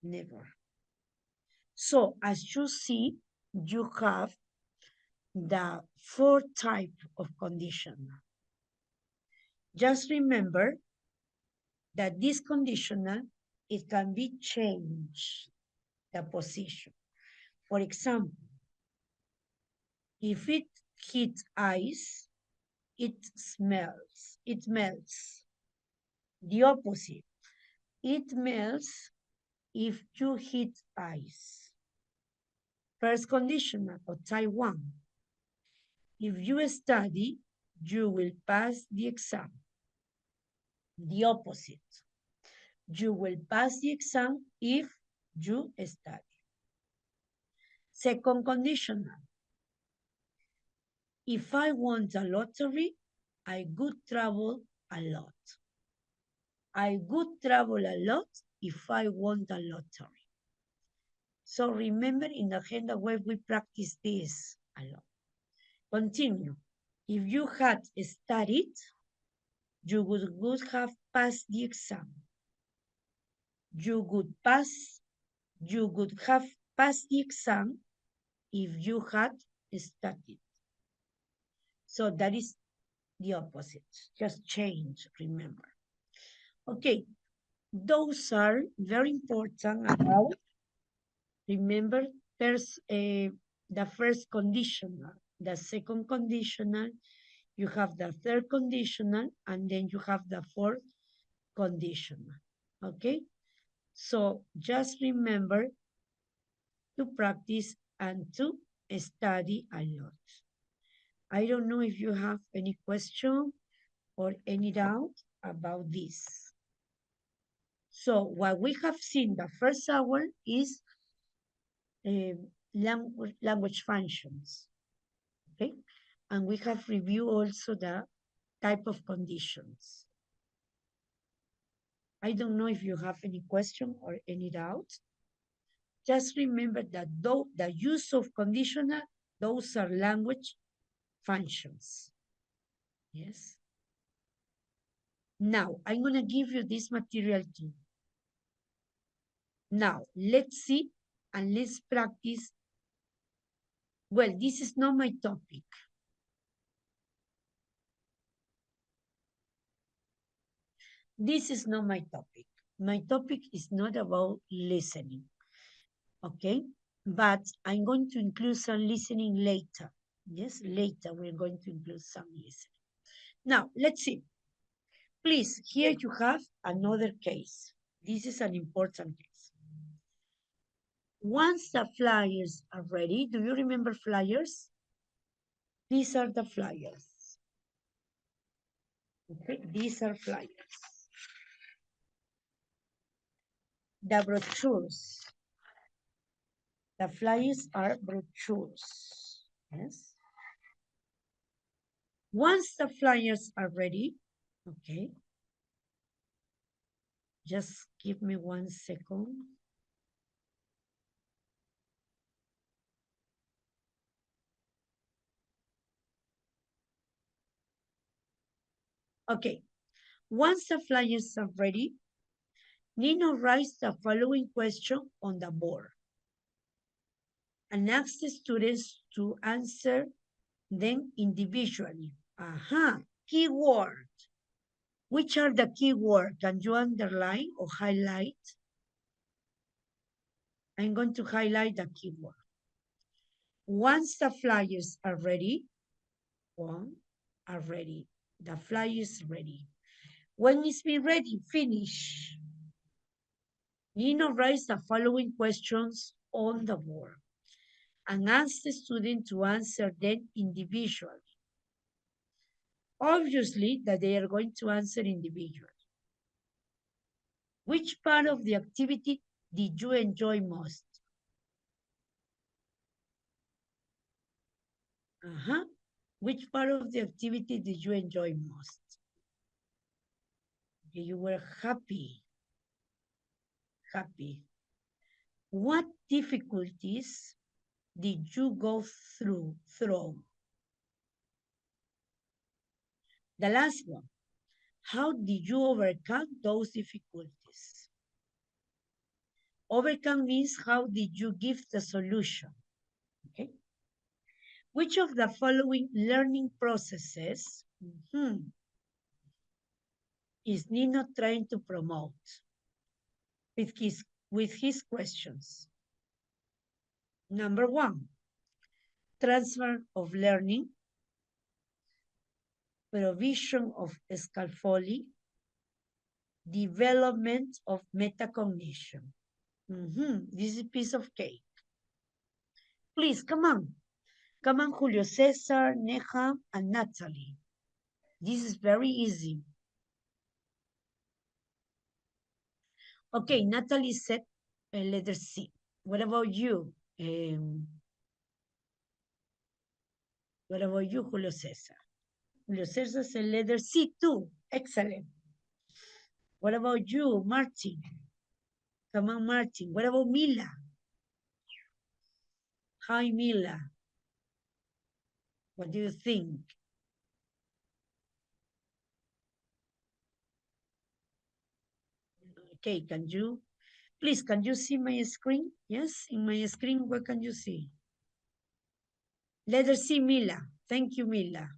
Never. So as you see, you have the 4 types of conditional. Just remember that this conditional, it can be changed, the position. For example, if it hits ice, it melts. The opposite, it melts if you hit ice. First conditional of type 1. If you study, you will pass the exam. The opposite, you will pass the exam if you study. Second conditional, If I won the lottery, I would travel a lot. I would travel a lot if I won the lottery. So remember, in the agenda web, we practice this a lot. Continue. If you had studied, you would have passed the exam. You would have passed the exam if you had studied. So that is the opposite. Just change, remember. Okay, those are very important about, remember, there's the first conditional, the second conditional, you have the third conditional, and then you have the fourth conditional. Okay, so just remember to practice and to study a lot. I don't know if you have any question or any doubt about this. So what we have seen the first hour is language functions, okay? And we have reviewed also the type of conditions. I don't know if you have any question or any doubt. Just remember that though the use of conditional, those are language functions. Yes. Now, I'm going to give you this material too. Now, let's see and let's practice. Well, this is not my topic. This is not my topic. My topic is not about listening, okay? But I'm going to include some listening later. Yes, later we're going to include some listening. Now, let's see. Please, here you have another case. This is an important case. Once the flyers are ready, do you remember flyers? These are the flyers. Okay, these are flyers. The brochures. The flyers are brochures. Yes. Once the flyers are ready, okay, just give me 1 second. Okay, once the flyers are ready, Nino writes the following question on the board and asks the students to answer them individually. Aha, keyword. Which are the keywords? Can you underline or highlight? I'm going to highlight the keyword. Once the flyers are ready, the flyer is ready. When it's been ready, finish. Nino writes the following questions on the board and asks the student to answer them individually. Obviously, that they are going to answer individually. Which part of the activity did you enjoy most? Which part of the activity did you enjoy most? You were happy. What difficulties did you go through? The last one. How did you overcome those difficulties? Overcome means how did you give the solution? Okay. Which of the following learning processes is Nino trying to promote with his questions? Number 1, transfer of learning, provision of scaffolding, development of metacognition. This is a piece of cake. Please, come on. Come on, Julio Cesar, Neha, and Natalie. This is very easy. Okay, Natalie said letter C. What about you? What about you, Julio Cesar? Julio Cesar said letter C too. Excellent. What about you, Martin? Come on, Martin. What about Mila? Hi, Mila. What do you think? Okay, please, can you see my screen? Yes, in my screen, what can you see? Letter C, Mila. Thank you, Mila.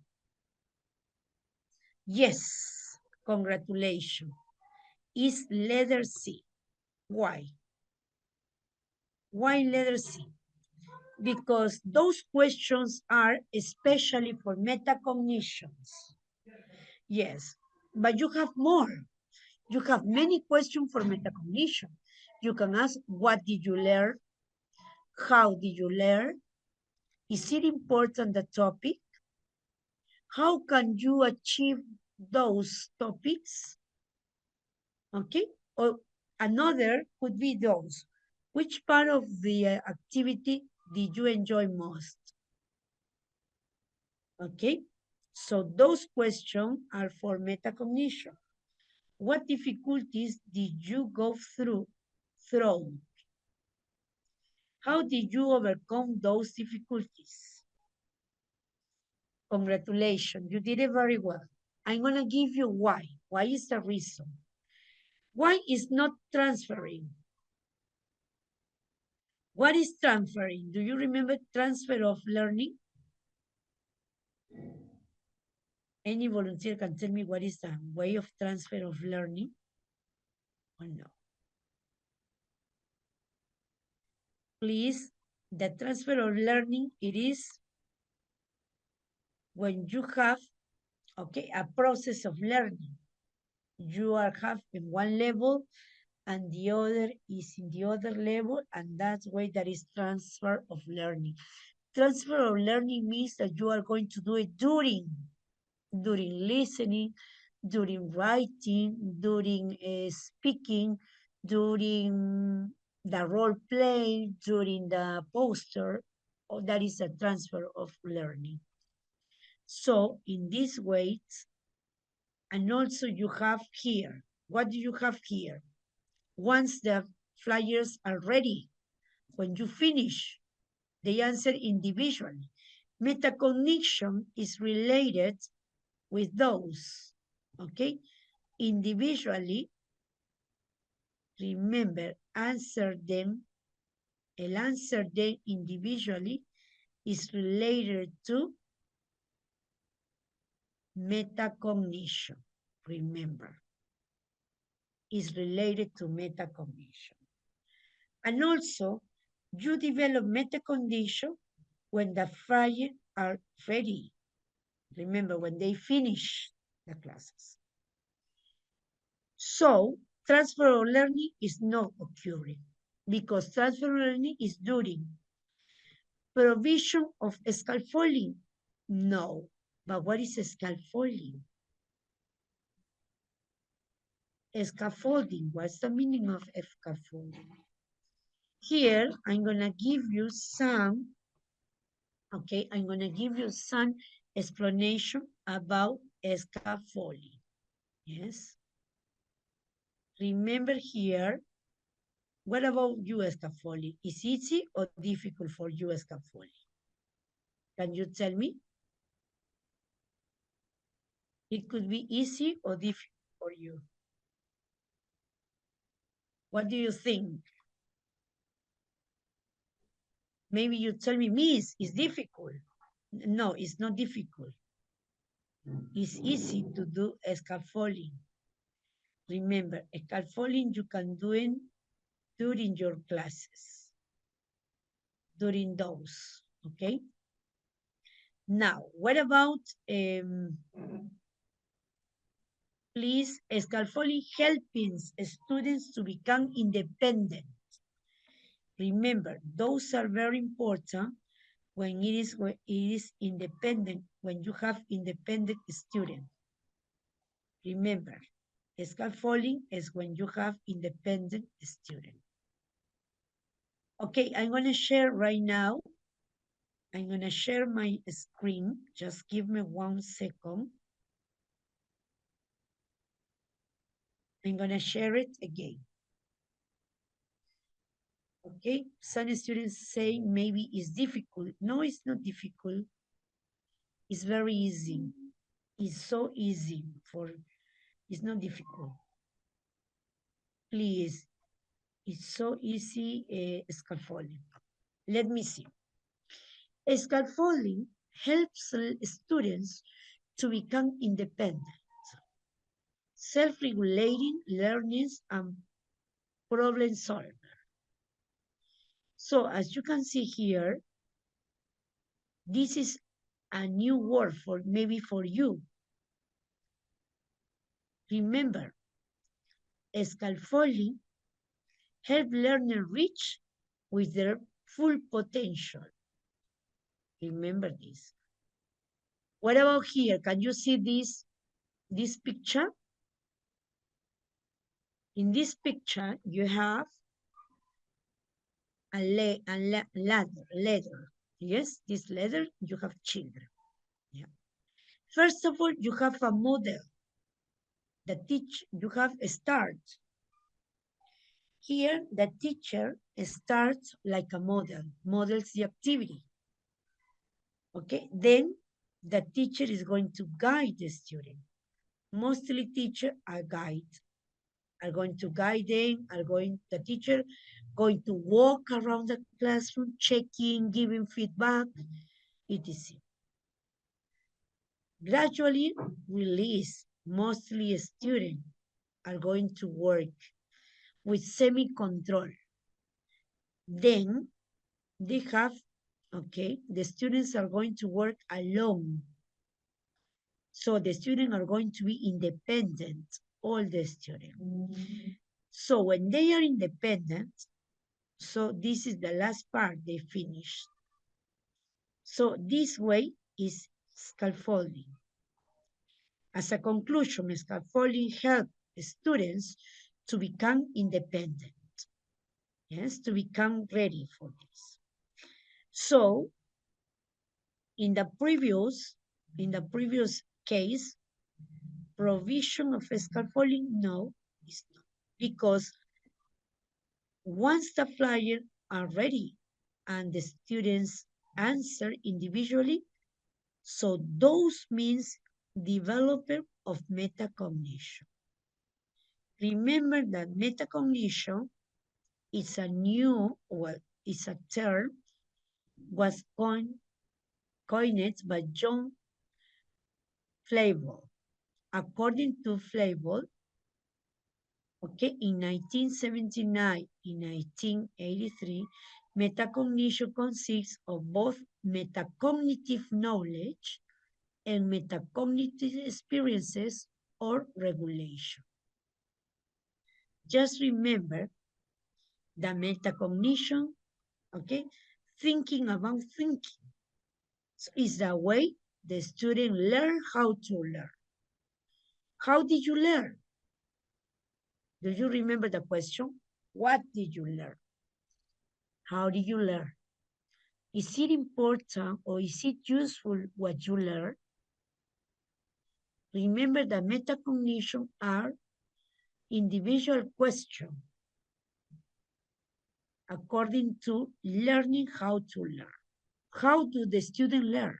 Yes, congratulations. Is letter C. Why? Why letter C? Because those questions are especially for metacognitions. Yes, but you have more. You have many questions for metacognition. You can ask, what did you learn? How did you learn? Is it important, the topic? How can you achieve those topics? Okay, or another could be those. Which part of the activity did you enjoy most? Okay, so those questions are for metacognition. What difficulties did you go through? How did you overcome those difficulties? Congratulations, you did it very well. I'm going to give you why. Why is the reason? Why is not transferring? What is transferring? Do you remember transfer of learning? Any volunteer can tell me what is the way of transfer of learning? Or no? Please, the transfer of learning, it is when you have, okay, a process of learning. You are having one level and the other is in the other level, and that's why that is transfer of learning. Transfer of learning means that you are going to do it during listening, during writing, during speaking, during the role play, during the poster. Oh, that is a transfer of learning. So in this way, and also you have here, what do you have here? Once the flyers are ready, when you finish, they answer individually. Metacognition is related with those, okay? Individually, remember, answer them individually is related to metacognition. Remember, is related to metacognition. And also, you develop metacognition when the flyers are ready. Remember, when they finish the classes. So, transfer of learning is not occurring because transfer of learning is during. Provision of scaffolding? No. But what is scaffolding? Scaffolding, what's the meaning of scaffolding? Here, I'm going to give you some, okay, I'm going to give you some explanation about scaffolding. Yes. Remember here, what about you, scaffolding? Is easy or difficult for you, scaffolding? Can you tell me? It could be easy or difficult for you. What do you think? Maybe you tell me, it's difficult. No, it's not difficult. It's easy to do scaffolding. Remember, scaffolding you can do it during your classes, during those, okay? Now, what about, please, scaffolding helping students to become independent. Remember, those are very important when it is independent, when you have independent students. Remember, scaffolding is when you have independent students. Okay, I'm going to share right now I'm going to share my screen. Just give me 1 second. I'm going to share it again. Okay, some students say maybe it's difficult. No, it's not difficult. It's very easy. It's so easy it's not difficult. Please, it's so easy, scaffolding. Let me see. Scaffolding helps students to become independent, self-regulating learners, and problem solvers. So as you can see here, this is a new word for maybe for you. Remember, scaffolding help learners reach with their full potential. Remember this. What about here? Can you see this picture? In this picture, you have a ladder. Yes, this ladder, you have children. Yeah. First of all, you have a model. You have a start. Here, the teacher starts like a models the activity. Okay, then the teacher is going to guide the student. Mostly teachers are going to guide them, the teacher going to walk around the classroom, checking, giving feedback, etc. Gradually release, mostly students are going to work with semi-control. Then they have, okay, the students are going to work alone. So the students are going to be independent, all the students. So when they are independent, so this is the last part they finished. So this way is scaffolding. As a conclusion, scaffolding helps students to become independent. Yes, to become ready for this. So in the previous case, provision of scaffolding, no, it's not. Because once the flyers are ready and the students answer individually, so those means developer of metacognition. Remember that metacognition is is a term was coined by John Flavel. According to Flavel, okay, in 1979, in 1983, metacognition consists of both metacognitive knowledge and metacognitive experiences or regulation. Just remember that metacognition, okay, thinking about thinking, so is the way the student learn how to learn. How did you learn? Do you remember the question? What did you learn? How did you learn? Is it important or is it useful what you learn? Remember that metacognition are individual questions according to learning how to learn. How do the student learn?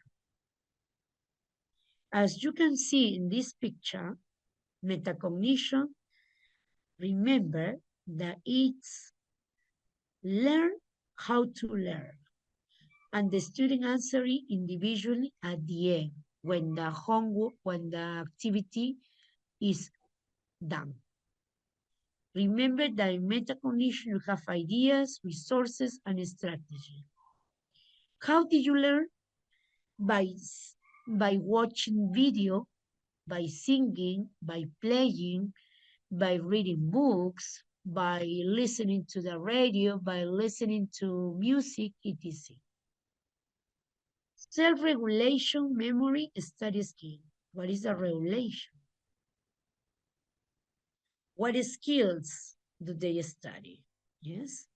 As you can see in this picture, metacognition, remember that it's learn how to learn. And the student answering individually at the end when the homework, when the activity is done. Remember that in metacognition you have ideas, resources, and strategy. How did you learn? By watching video, by singing, by playing, by reading books, by listening to the radio, by listening to music, etc. Self-regulation, memory, study skill. What is a regulation? What skills do they study? Yes.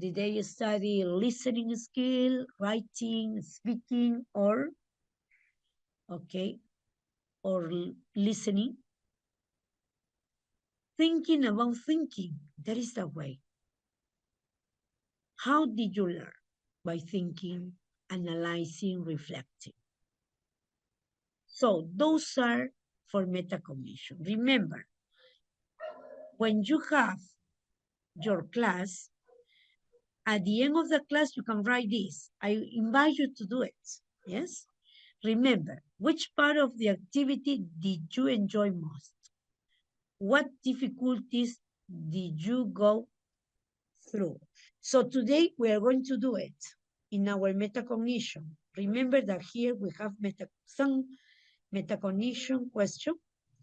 Did they study listening skill, writing, speaking, or, okay, or listening? Thinking about thinking, that is the way. How did you learn? By thinking, analyzing, reflecting. So those are for metacognition. Remember, when you have your class, at the end of the class, you can write this. I invite you to do it. Yes? Remember, which part of the activity did you enjoy most? What difficulties did you go through? So today we are going to do it in our metacognition. Remember that here we have some metacognition question,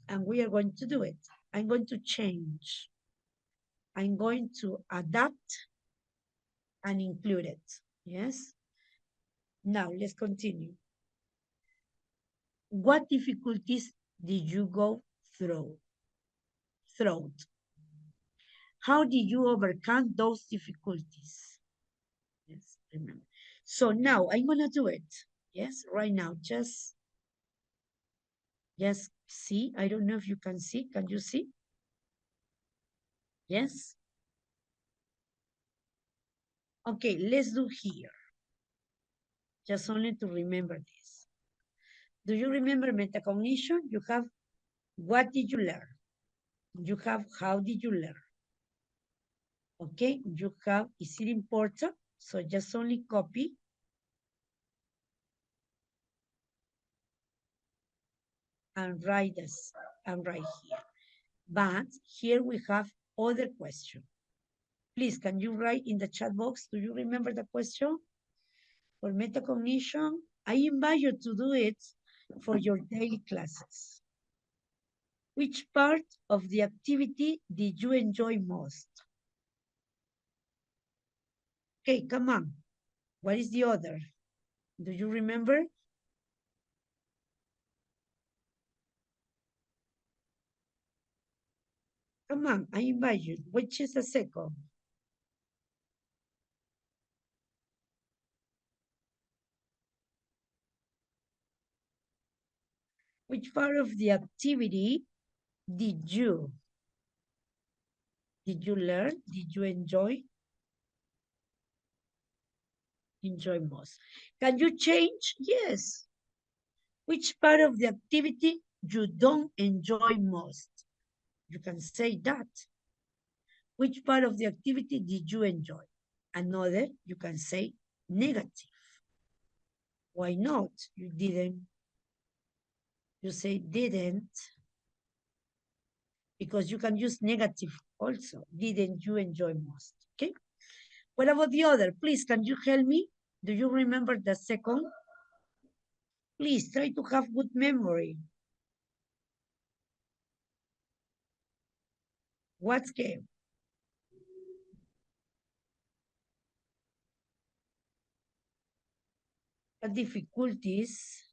and we are going to do it. I'm going to change. I'm going to adapt and include it. Yes? Now let's continue. What difficulties did you go through? How did you overcome those difficulties? Yes, remember. So now I'm gonna do it. Yes, right now. Just see. I don't know if you can see. Can you see? Yes. Okay, let's do here. Just only to remember this. Do you remember metacognition? You have what did you learn? You have how did you learn? Okay, you have is it important? So just only copy and write this and write here. But here we have other question. Please, can you write in the chat box? Do you remember the question? For metacognition, I invite you to do it for your daily classes. Which part of the activity did you enjoy most? Okay, come on. What is the other? Do you remember? Come on, I invite you. Which is the second? Which part of the activity did you learn? Did you enjoy most? Can you change? Yes. Which part of the activity you don't enjoy most? You can say that. Which part of the activity did you enjoy? Another, you can say negative. Why not? You didn't. You say didn't, because you can use negative also. Didn't you enjoy most? Okay. What about the other? Please, can you help me? Do you remember the second? Please try to have good memory. What's game? What difficulties?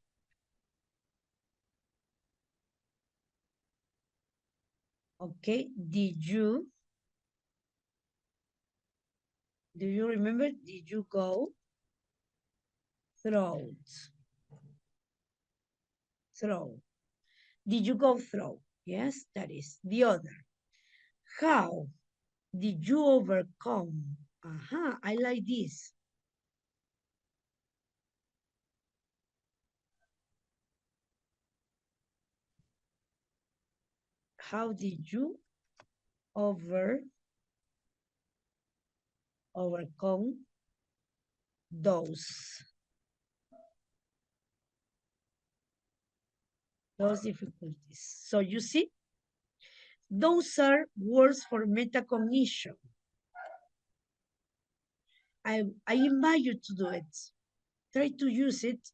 Okay. Do you remember? Did you go through? Through. Did you go through? Yes, that is the other. How did you overcome? I like this. How did you overcome those difficulties? So you see, those are words for metacognition. I invite you to do it. Try to use it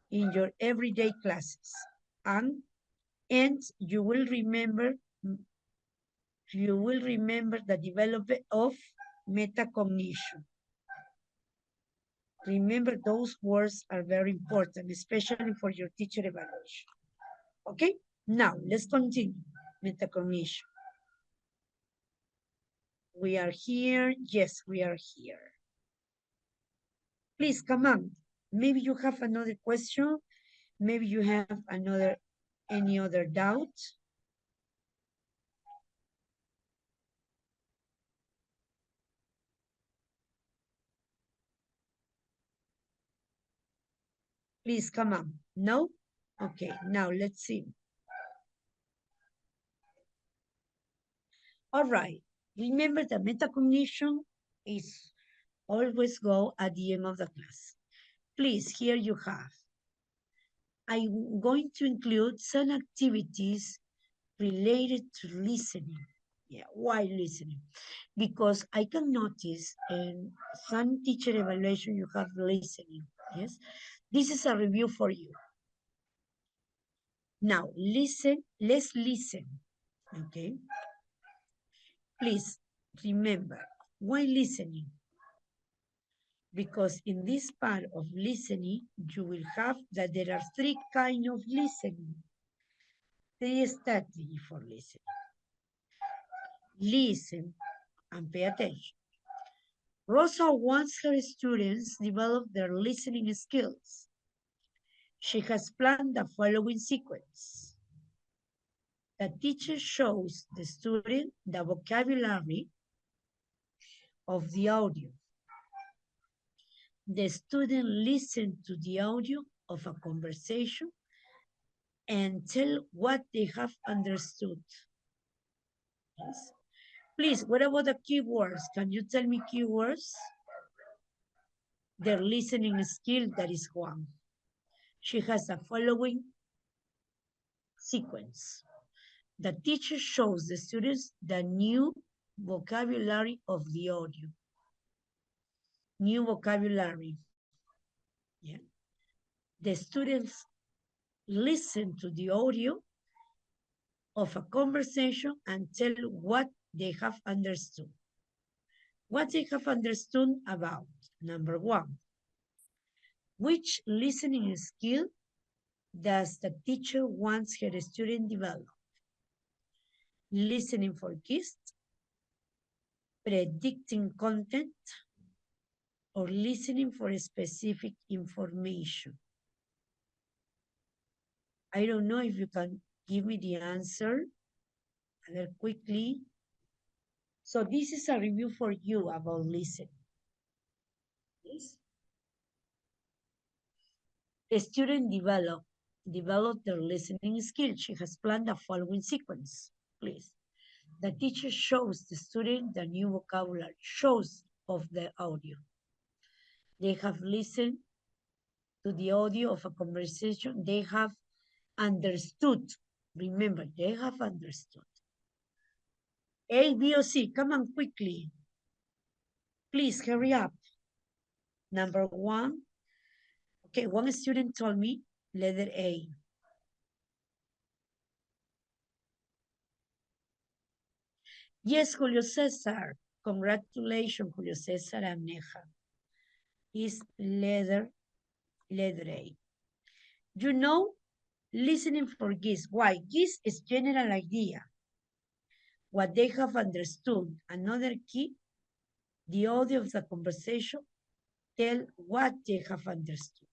in your everyday classes, and you will remember the development of metacognition. Remember, those words are very important, especially for your teacher evaluation. Okay, now let's continue metacognition. We are here. Yes, we are here. Please come on. Maybe you have another question. Maybe you have any other doubt. Please come on. No? Okay, now let's see. All right. Remember that metacognition is always go at the end of the class. Please, here you have. I'm going to include some activities related to listening. Yeah, why listening? Because I can notice in some teacher evaluation you have listening. Yes, this is a review for you. Now listen, let's listen. Okay. Please remember why listening. Because in this part of listening, you will have that there are three kinds of listening. Three strategies for listening. Listen and pay attention. Rosa wants her students develop their listening skills. She has planned the following sequence. The teacher shows the student the vocabulary of the audio. The student listens to the audio of a conversation and tell what they have understood. Yes. Please, what about the keywords? Can you tell me keywords? Their listening skill, that is one. She has the following sequence. The teacher shows the students the new vocabulary of the audio. New vocabulary. Yeah. The students listen to the audio of a conversation and tell what they have understood. What they have understood about. Number one, which listening skill does the teacher wants her student develop? Listening for gist, predicting content, or listening for specific information? I don't know if you can give me the answer very quickly. So this is a review for you about listening. Yes. The student develop their listening skills. She has planned the following sequence. Please. The teacher shows the student the new vocabulary, shows of the audio. They have listened to the audio of a conversation. They have understood. Remember, they have understood. A, B, or C, come on quickly. Please hurry up. Number one. Okay, one student told me letter A. Yes, Julio Cesar. Congratulations, Julio Cesar Aneja. Is letter A. You know, listening for GIS. Why? GIS is general idea. What they have understood. Another key, the audio of the conversation tell what they have understood.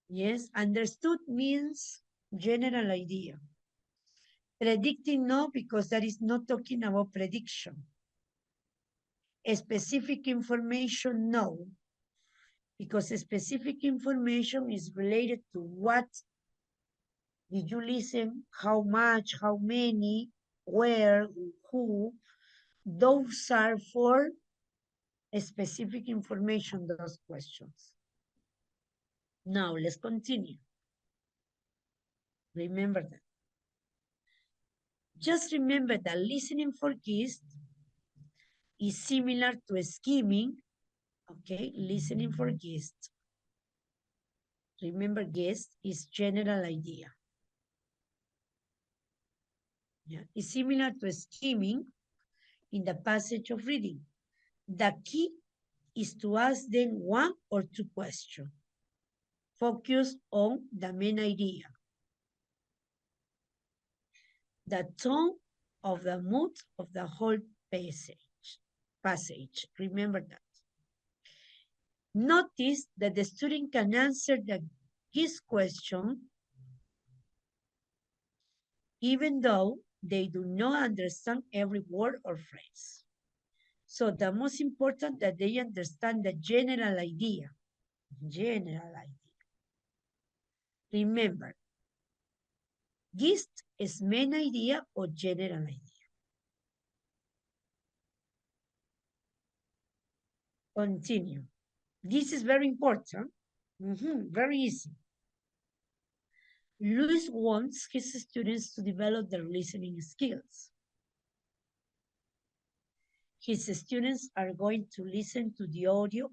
Yes, understood means general idea. Predicting, no, because that is not talking about prediction. Specific information, no, because specific information is related to what did you listen, how much, how many, where, who. Those are for specific information, those questions. Now, let's continue. Remember that. Just remember that listening for gist is similar to skimming, okay? Listening for gist. Remember, gist is general idea. Yeah, it's similar to skimming in the passage of reading. The key is to ask them one or two questions. Focus on the main idea. The tone of the mood of the whole passage. Remember that. Notice that the student can answer his question even though they do not understand every word or phrase. So the most important that they understand the general idea. General idea. Remember, gist is main idea or general idea. Continue. This is very important. Very easy. Luis wants his students to develop their listening skills. His students are going to listen to the audio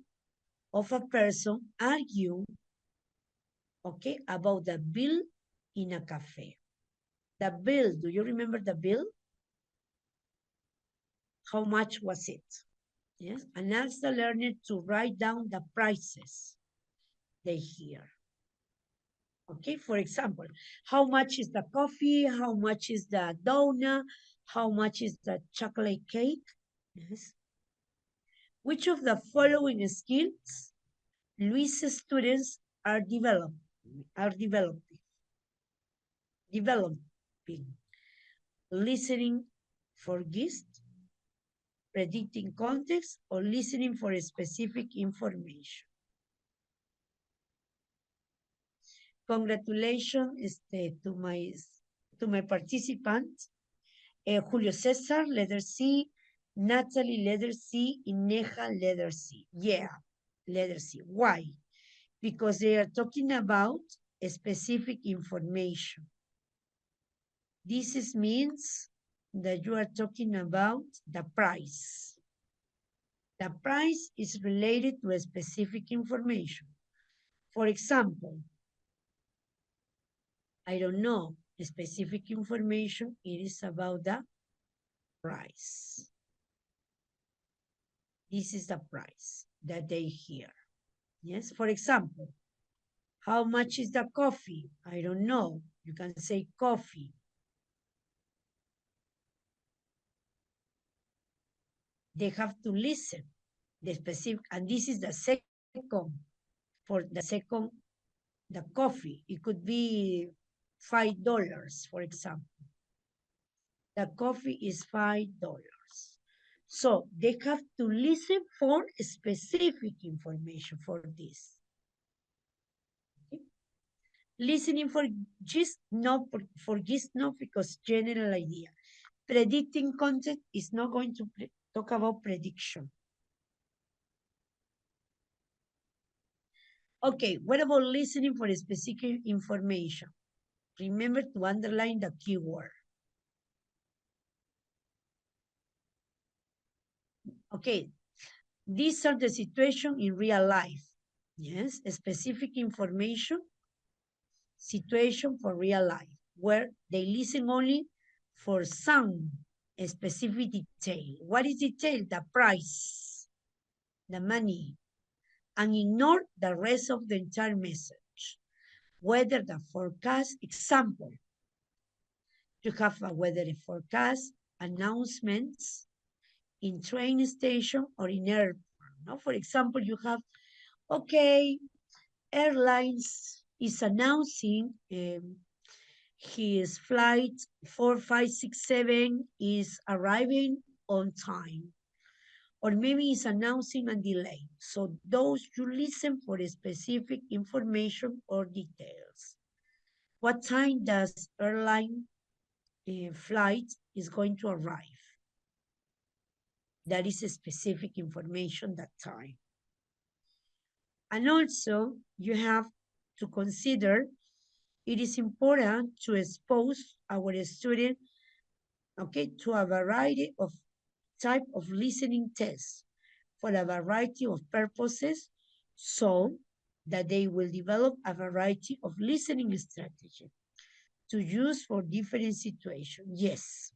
of a person argue, okay, about the bill in a cafe. The bill, do you remember the bill? How much was it? Yes, and ask the learner to write down the prices they hear. Okay, for example, how much is the coffee? How much is the donut? How much is the chocolate cake? Yes. Which of the following skills Luis' students are developing? Listening for gist, predicting context, or listening for specific information. Congratulations to my participants. Julio Cesar, letter C. Natalie, letter C. Ineja, letter C. Yeah, letter C. Why? Because they are talking about a specific information. This means that you are talking about the price. The price is related to a specific information. For example, I don't know, specific information, it is about the price. This is the price that they hear. Yes, for example, how much is the coffee? I don't know. You can say coffee. They have to listen. The specific, and this is the second, for the second, the coffee. It could be $5, for example. The coffee is $5. So they have to listen for specific information for this. Okay? Listening for gist, no, for gist, no, because general idea. Predicting content is not going to talk about prediction. Okay, what about listening for specific information? Remember to underline the keyword. Okay, these are the situation in real life. Yes, specific information, situation for real life, where they listen only for some specific detail. What is detail? The price, the money, and ignore the rest of the entire message. Whether the forecast, example, you have a weather forecast, announcements in train station or in airport. No? For example, you have, okay, airlines is announcing his flight 4567 is arriving on time, or maybe it's announcing a delay. So those you listen for specific information or details. What time does airline flight is going to arrive? That is a specific information that time. And also you have to consider it is important to expose our student, okay, to a variety of type of listening tests for a variety of purposes so that they will develop a variety of listening strategy to use for different situations. Yes.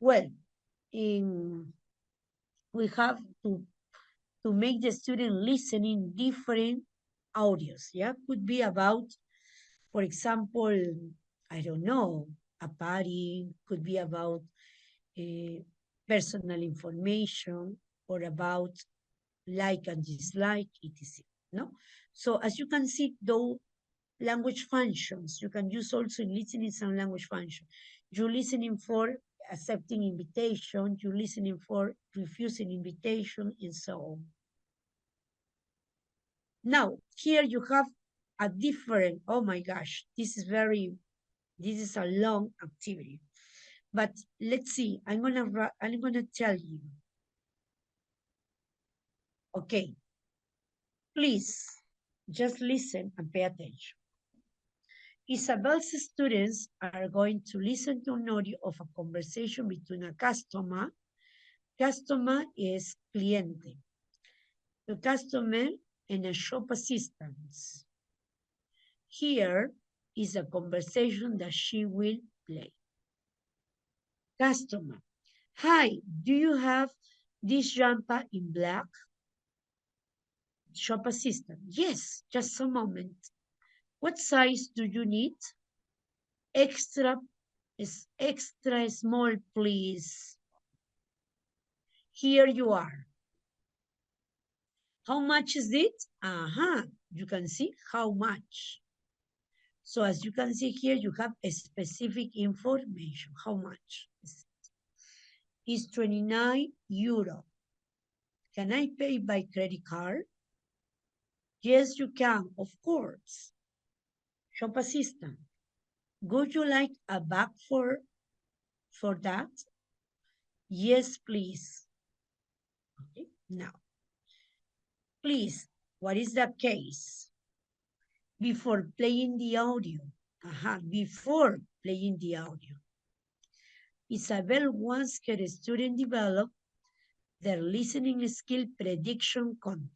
Well, we have to make the student listening different audios. Yeah, could be about, for example, I don't know, a party, could be about personal information, or about like and dislike, etc. No? So as you can see, though language functions, you can use also in listening some language function. You're listening for accepting invitation, you're listening for refusing invitation, and so on. Now, here you have a different, oh my gosh, this is a long activity. But let's see, I'm gonna tell you. Okay, please just listen and pay attention. Isabel's students are going to listen to an audio of a conversation between a customer. Customer is cliente. The customer and a shop assistant. Here is a conversation that she will play. Customer. Hi, do you have this jumper in black? Shop assistant. Yes, just a moment. What size do you need? Extra is extra small, please. Here you are. How much is it? You can see how much. So as you can see here, you have a specific information. How much? Is 29 euro. Can I pay by credit card? Yes, you can, of course. Shop assistant. Would you like a bag for that? Yes, please. Okay, now, please, what is the case? Before playing the audio. Before playing the audio. Isabel wants her student develop their listening skill prediction contest.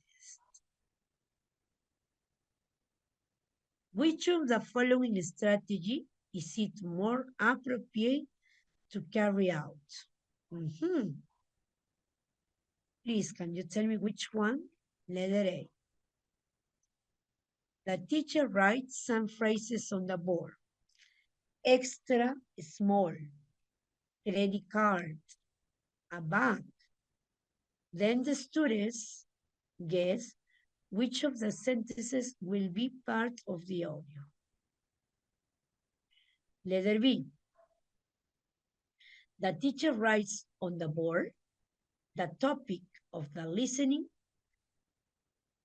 Which of the following strategy is it more appropriate to carry out? Please, can you tell me which one? Letter A. The teacher writes some phrases on the board. Extra small, credit card, a bag. Then the students guess which of the sentences will be part of the audio. Letter B. The teacher writes on the board the topic of the listening,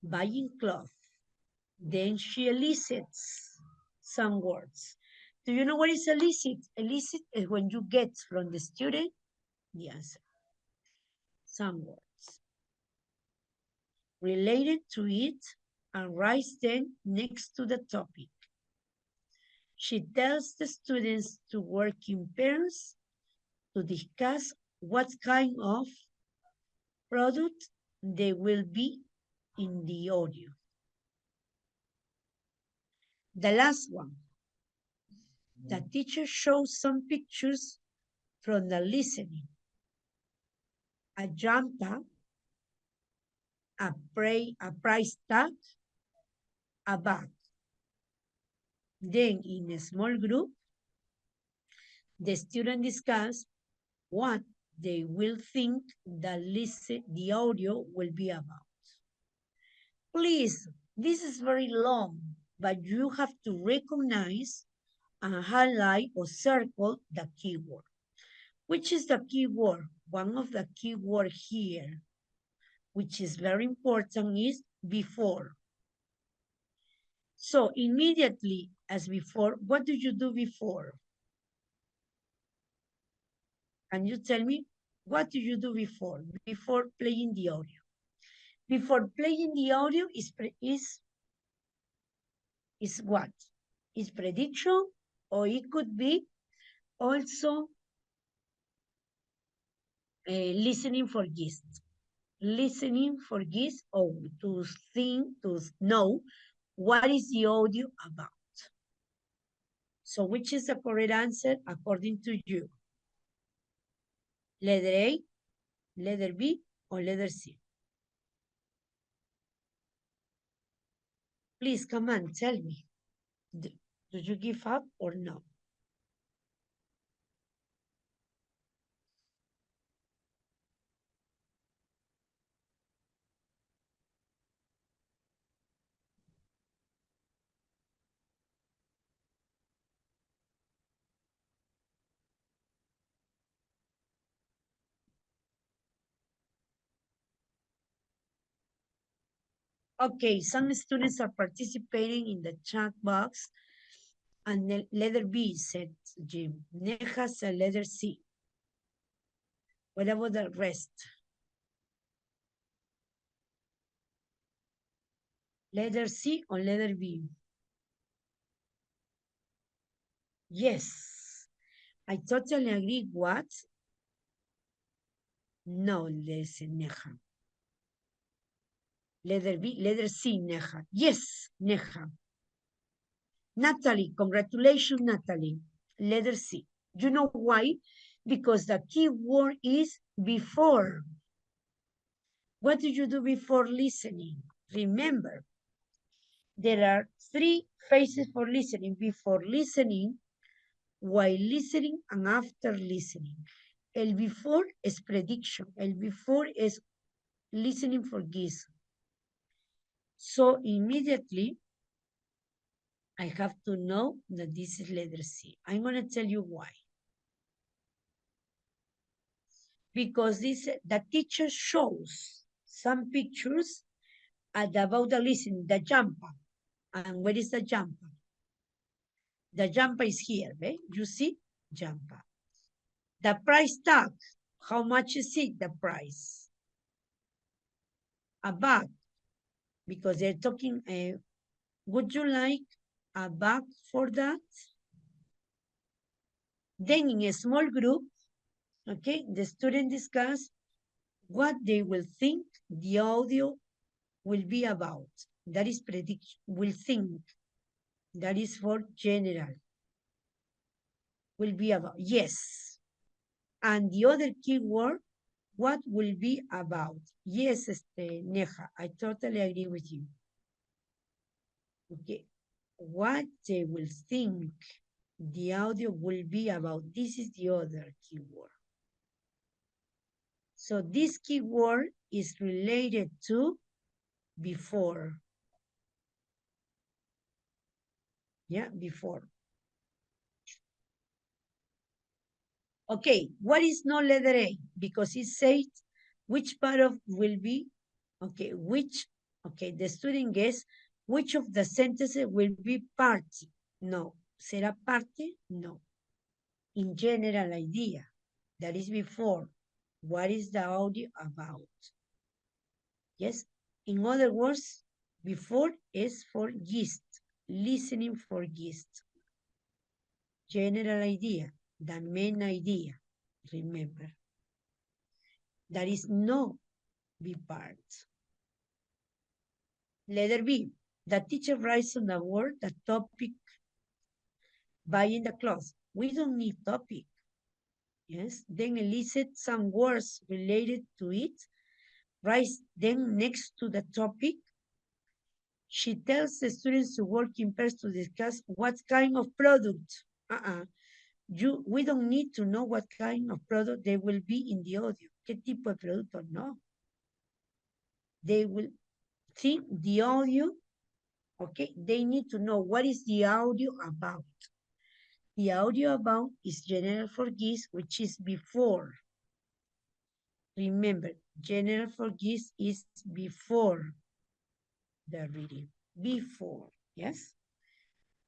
buying cloth. Then she elicits some words. Do you know what is elicit? Elicit is when you get from the student the answer. Some words related to it and writes them next to the topic. She tells the students to work in pairs to discuss what kind of product they will be in the audio. The last one. The teacher shows some pictures from the listening. A jumper, a price tag, a bag. Then in a small group, the students discuss what they will think the audio will be about. Please, this is very long, but you have to recognize and highlight or circle the keyword. Which is the keyword? One of the keyword here, which is very important, is before. So immediately as before, what do you do before? Can you tell me what do you do before playing the audio? Before playing the audio is what? Is prediction, or it could be also listening for guests. Listening for guests, or to know what is the audio about. So which is the correct answer according to you? Letter A, letter B, or letter C? Please come on, tell me. Do you give up or no? Okay, some students are participating in the chat box. And the letter B, said Jim. Neha said letter C. What about the rest? Letter C or letter B? Yes. I totally agree. What? No, listen, Neha. Letter B, letter C, Neha. Yes, Neha. Natalie, congratulations, Natalie. Letter C. You know why? Because the key word is before. What do you do before listening? Remember, there are three phases for listening: before listening, while listening, and after listening. El before es prediction. El before is listening for guess. So immediately, I have to know that this is letter C. I'm going to tell you why. Because the teacher shows some pictures about the listening, the jumper. And where is the jumper? The jumper is here, right? You see? Jumper. The price tag. How much is it, the price? A bag. Because they're talking, would you like a bag for that? Then in a small group, okay, the student discuss what they will think the audio will be about. That is prediction. Will think. That is for general. Will be about. Yes. And the other keyword, what will be about. Yes, Neja, I totally agree with you. Okay. What they will think the audio will be about. This is the other keyword. So this keyword is related to before. Yeah, before. Okay, what is no letter A? Because it says which part of will be, okay, the student guess which of the sentences will be part. No. ¿Será parte? No. In general idea. That is before. What is the audio about? Yes. In other words, before is for gist. Listening for gist. General idea. The main idea. Remember. That is no be part. Letter B. The teacher writes on the word the topic buying the clothes. We don't need topic. Yes. Then elicit some words related to it. Writes them next to the topic. She tells the students to work in pairs to discuss what kind of product. We don't need to know what kind of product they will be in the audio. ¿Qué tipo de producto? No. They will think the audio. Okay, they need to know what is the audio about. The audio about is general for gist, which is before. Remember, general for gist is before the reading. Before, yes?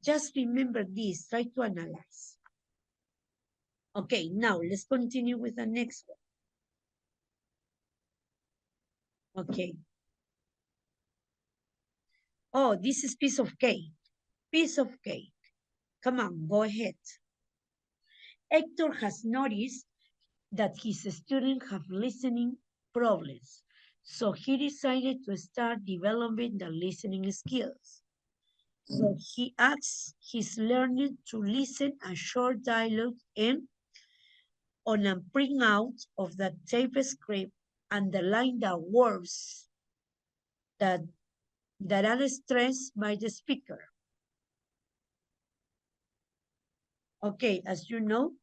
Just remember this, try to analyze. Okay, now let's continue with the next one. Okay. Oh, this is piece of cake. Piece of cake. Come on, go ahead. Hector has noticed that his students have listening problems. So he decided to start developing the listening skills. So he asks his learners to listen a short dialogue and on a printout of the tape script, underline the words that are stressed by the speaker. Okay, as you know,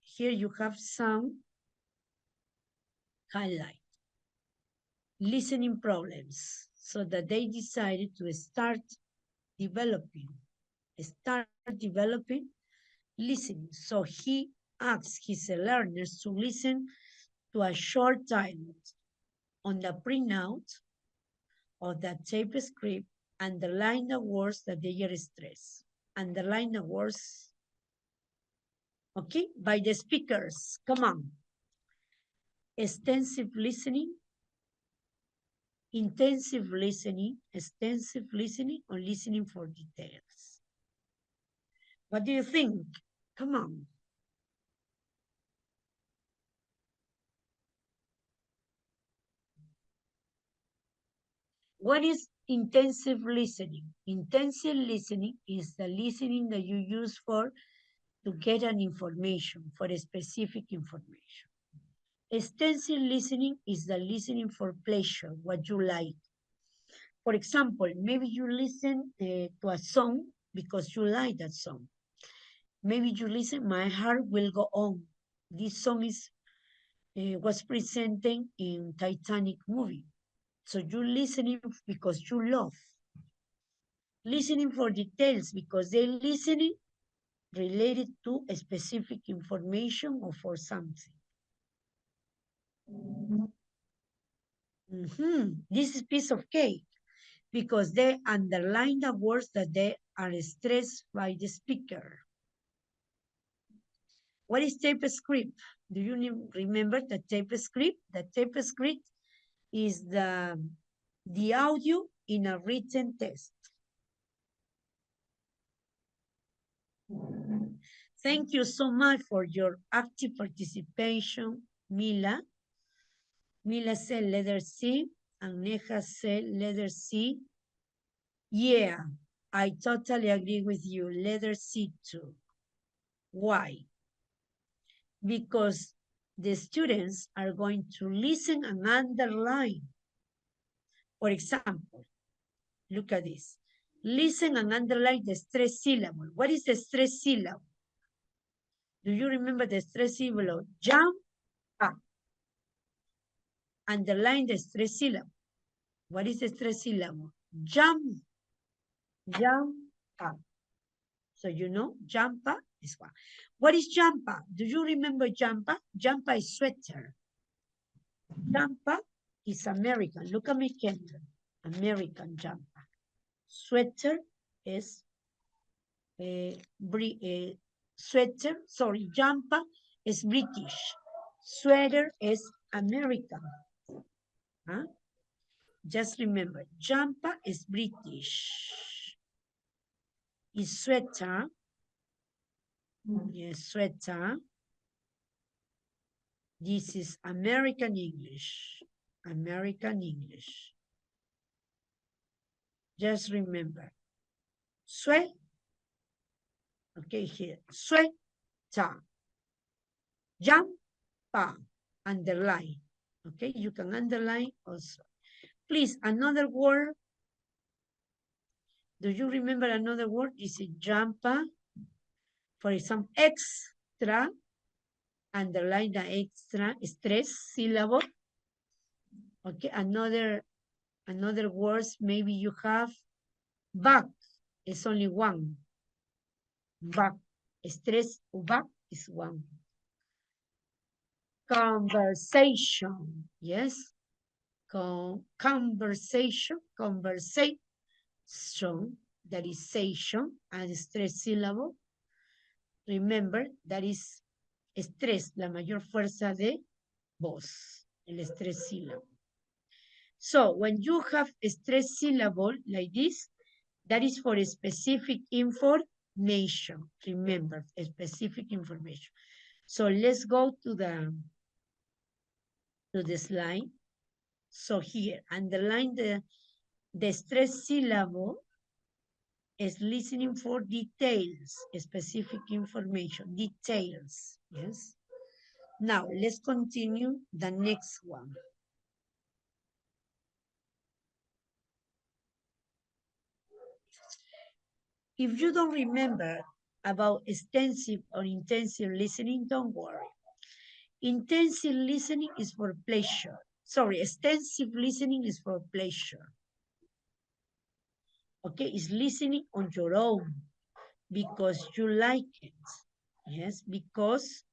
here you have some highlight. Listening problems, so that they decided to start developing listening. So he asks his learners to listen to a short dialogue on the printout of that tape script, underline the words that they are stressed. Underline the words, okay, by the speakers. Come on. Extensive listening, intensive listening, extensive listening, or listening for details. What do you think? Come on. What is intensive listening? Intensive listening is the listening that you use to get an information, for a specific information. Extensive listening is the listening for pleasure, what you like. For example, maybe you listen to a song because you like that song. Maybe you listen, My Heart Will Go On. This song was presented in Titanic movie. So you listening because you love. Listening for details because they're listening related to a specific information or for something. This is piece of cake because they underline the words that they are stressed by the speaker. What is tape script? Do you remember the tape script? The tape script is the audio in a written text. Thank you so much for your active participation, Mila. Mila said letter C, and Neha said letter C. Yeah, I totally agree with you. Letter C too. Why? Because the students are going to listen and underline. For example, look at this. Listen and underline the stress syllable. What is the stress syllable? Do you remember the stress syllable? Jump up. Underline the stress syllable. What is the stress syllable? Jump. Jump up. So you know, jumpa is what? What is jumpa? Do you remember jumpa? Jumpa is sweater. Jumpa is American. Look at me, Kendra. American jumpa. Sweater is sweater. Sorry, jumpa is British. Sweater is American. Huh? Just remember, jumpa is British. Is sweater. Yes, sweater. This is American English. American English. Just remember. Sweat. Okay, here. Sweater. Jumpa. Underline. Okay, you can underline also. Please, another word. Do you remember another word? Is it jumpa? For example, extra. Underline the extra. Stress syllable. Okay, another words. Maybe you have back. It's only one. Back. Stress back is one. Conversation. Yes. Conversation. That is sation and stress syllable. Remember, that is stress, la mayor fuerza de voz, el stress syllable. So when you have a stress syllable like this, that is for a specific information. Remember, a specific information. So let's go to the slide. So here, underline the stress syllable is listening for details, specific information, details, yes? Now, let's continue the next one. If you don't remember about extensive or intensive listening, don't worry. Intensive listening is for pleasure. Sorry, extensive listening is for pleasure. Okay, it's listening on your own because you like it. Yes, because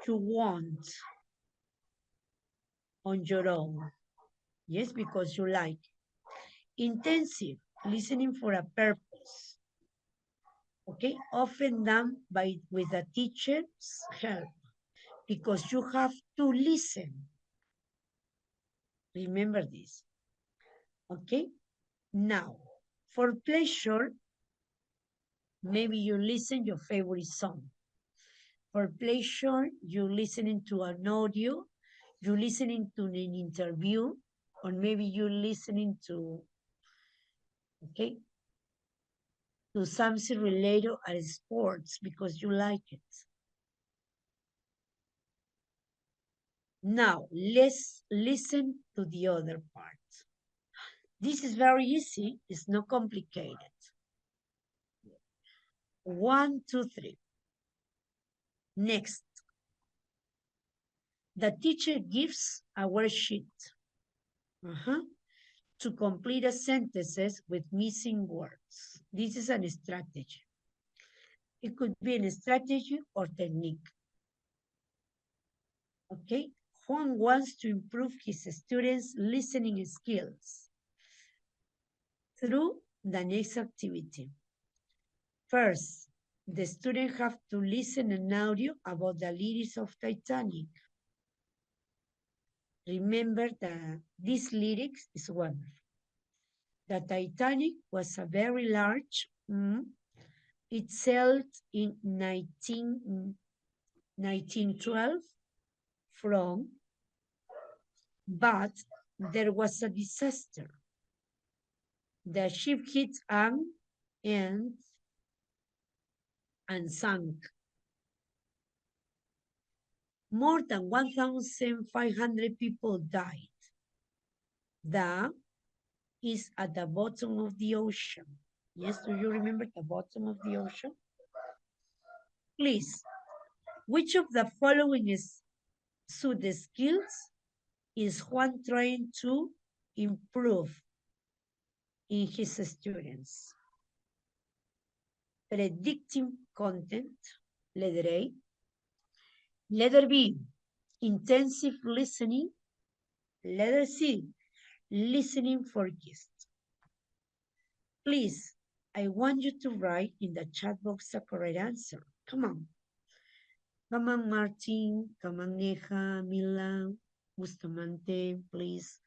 you want on your own. Yes, because you like. Intensive, listening for a purpose. Okay, often done with a teacher's help because you have to listen. Remember this. Okay, now for pleasure, maybe you listen your favorite song. For pleasure, you're listening to an audio, you're listening to an interview, or maybe you're listening to, okay, to something related to sports because you like it. Now, let's listen to the other part. This is very easy, it's not complicated. 1, 2, 3. Next, the teacher gives a worksheet to complete a sentences with missing words. This is a strategy. It could be a strategy or technique. Okay, Juan wants to improve his students' listening skills through the next activity. First, the student have to listen an audio about the lyrics of Titanic. Remember that this lyrics is wonderful. The Titanic was a very large, it sailed in 1912 from, but there was a disaster. The ship hit and sank. More than 1,500 people died. The is at the bottom of the ocean. Yes, do you remember the bottom of the ocean? Please, which of the following is the skills is Juan trying to improve in his students? Predicting content, letter A. Letter B, intensive listening. Letter C, listening for guests. Please, I want you to write in the chat box the correct answer. Come on. Come on, Martin. Come on, Neja, Mila, Bustamante, please.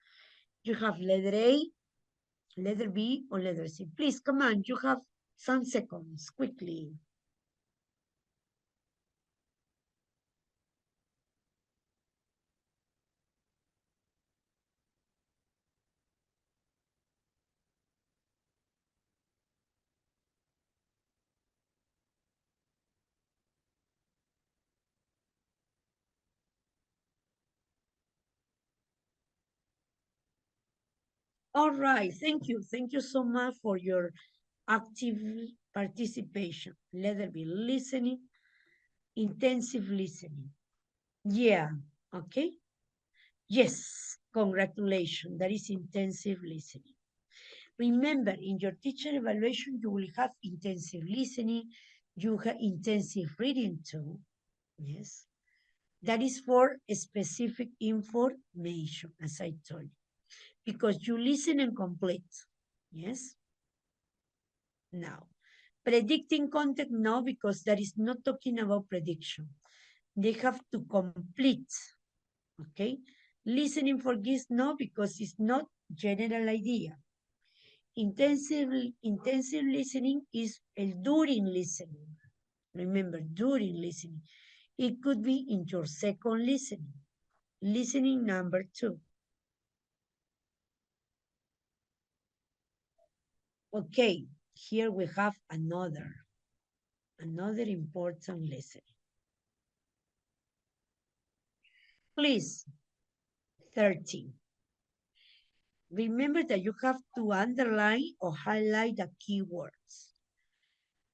You have letter A, letter B, or letter C. Please, come on. You have some seconds, quickly. All right, thank you. Thank you so much for your active participation. Letter B, listening, intensive listening. Yeah, okay. Yes, congratulations. That is intensive listening. Remember, in your teacher evaluation, you will have intensive listening, you have intensive reading too. Yes. That is for specific information, as I told you, because you listen and complete. Yes. Now, predicting content, no, because that is not talking about prediction. They have to complete. Okay. Listening for gifts, no, because it's not general idea. Intensive listening is during listening. Remember, during listening. It could be in your second listening. Listening number 2. Okay, here we have another important listening. Please, 13. Remember that you have to underline or highlight the keywords.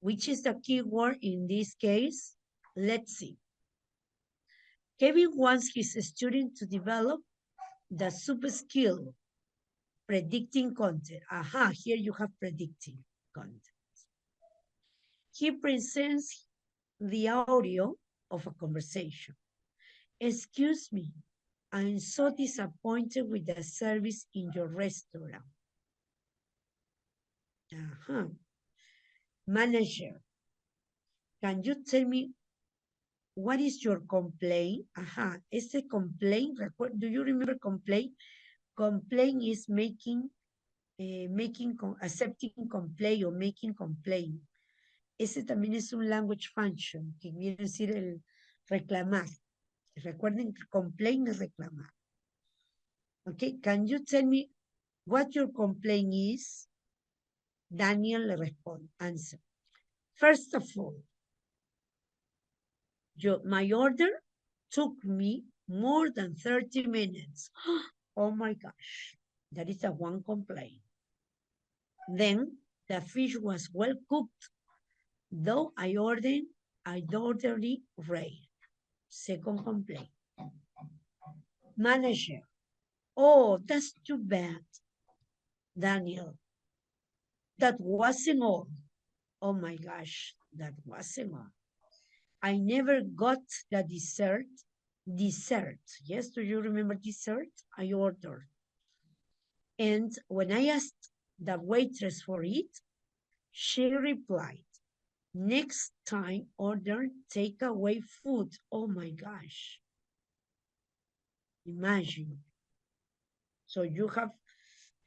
Which is the keyword in this case? Let's see. Kevin wants his student to develop the super skill, predicting content. Aha, here you have predicting content. He presents the audio of a conversation. Excuse me, I'm so disappointed with the service in your restaurant. Uh-huh. Manager, can you tell me what is your complaint? Ajá, este complaint, do you remember complaint? Complaint is accepting complaint o making complaint. Ese también es un language function, que quiere decir el reclamar. Recuerden que complaint es reclamar. Okay, can you tell me what your complaint is? Daniel le responde, answer. First of all, my order took me more than 30 minutes. Oh my gosh, that is a one complaint. Then the fish was well cooked, though I ordered it rare. Second complaint. Manager, oh, that's too bad. Daniel, that wasn't all. Oh my gosh, that wasn't all. I never got the dessert. Dessert, yes, do you remember dessert? I ordered. And when I asked the waitress for it, she replied, next time order takeaway food. Oh my gosh. Imagine. So you have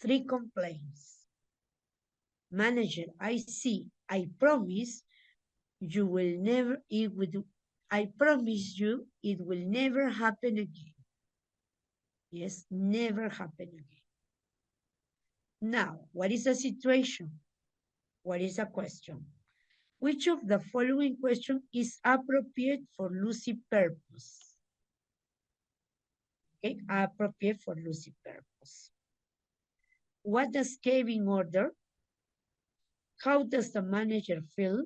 3 complaints. Manager, I see. I promise you will never, I promise you it will never happen again. Yes, never happen again. Now, what is the situation? What is the question? Which of the following question is appropriate for Lucy purpose? Okay, appropriate for Lucy purpose. What does Kevin order? How does the manager feel?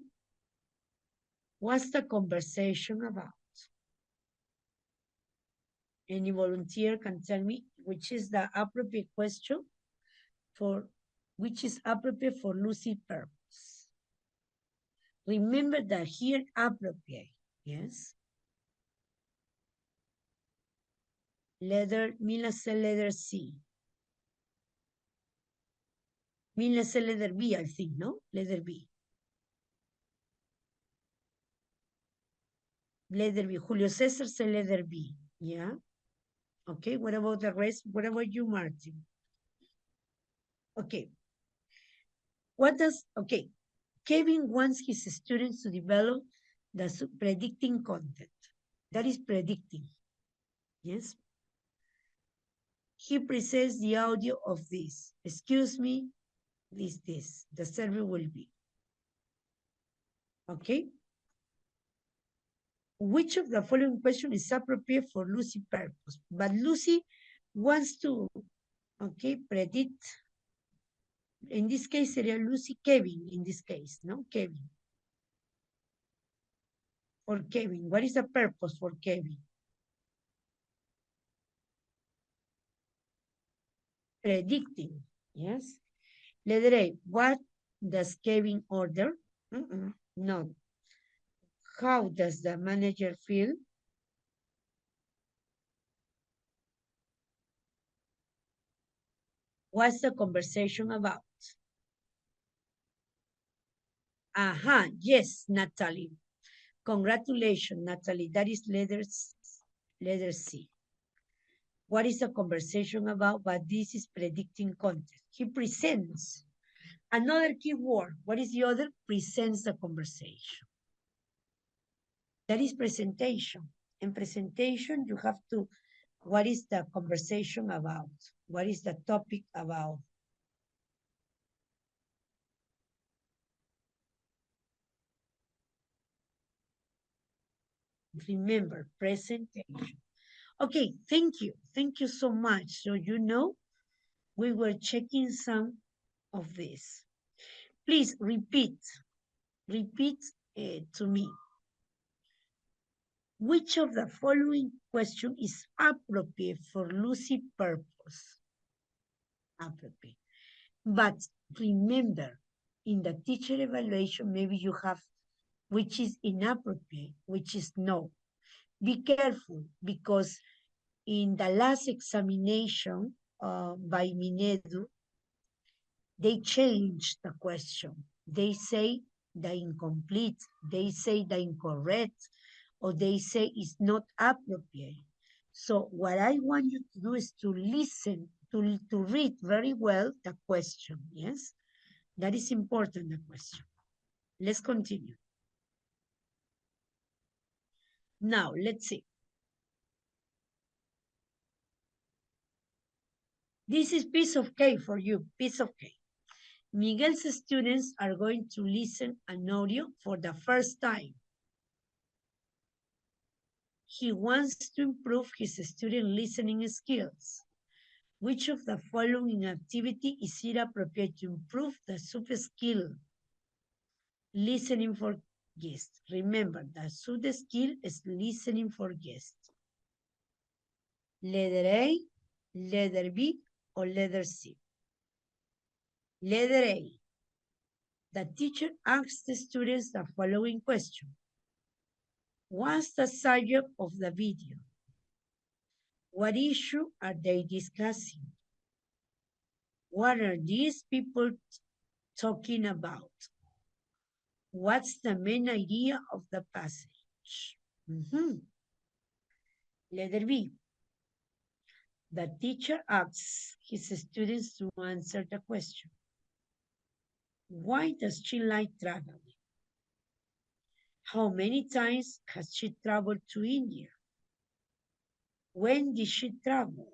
What's the conversation about? Any volunteer can tell me which is the appropriate question for which is appropriate for Lucy purpose. Remember that here appropriate, yes? Mila said letter C. Mila said letter B, I think, no? Letter B. Letter B. Julio Cesar said letter B, yeah? Okay, what about the rest? What about you, Martin? Okay. Okay, Kevin wants his students to develop the predicting content. That is predicting, yes? He presents the audio of this. Excuse me, this. The survey will be. Okay? Which of the following question is appropriate for Lucy purpose? But Lucy wants to, okay, predict. In this case, sería Lucy Kevin, in this case, no? Kevin. For Kevin, what is the purpose for Kevin? Predicting, yes? Letter A, what does Kevin order? No. How does the manager feel? What's the conversation about? Aha, yes, Natalie. Congratulations, Natalie. That is letter C. What is the conversation about? But this is predicting content. He presents. Another key word. What is the other? Presents the conversation. That is presentation. In presentation, you have to, what is the conversation about? What is the topic about? Remember, presentation. Okay, thank you. Thank you so much. So you know, we were checking some of this. Please repeat to me. Which of the following question is appropriate for Lucy purpose? Appropriate. But remember, in the teacher evaluation, maybe you have which is inappropriate, which is no. Be careful, because in the last examination by Minedu, They change the question. They say the incomplete, they say the incorrect, or they say it's not appropriate. So what I want you to do is to listen, to read very well the question, yes? That is important, the question. Let's continue. Now, let's see. This is piece of cake for you, piece of cake. Miguel's students are going to listen an audio for the first time. He wants to improve his student listening skills. Which of the following activity is it appropriate to improve the sub-skill? Listening for guests. Remember, the sub-skill is listening for guests. Letter A, letter B, or letter C? Letter A. The teacher asks the students the following question. What's the subject of the video? What issue are they discussing? What are these people talking about? What's the main idea of the passage? Letter B. The teacher asks his students to answer the question. Why does she like traveling? How many times has she traveled to India? When did she travel?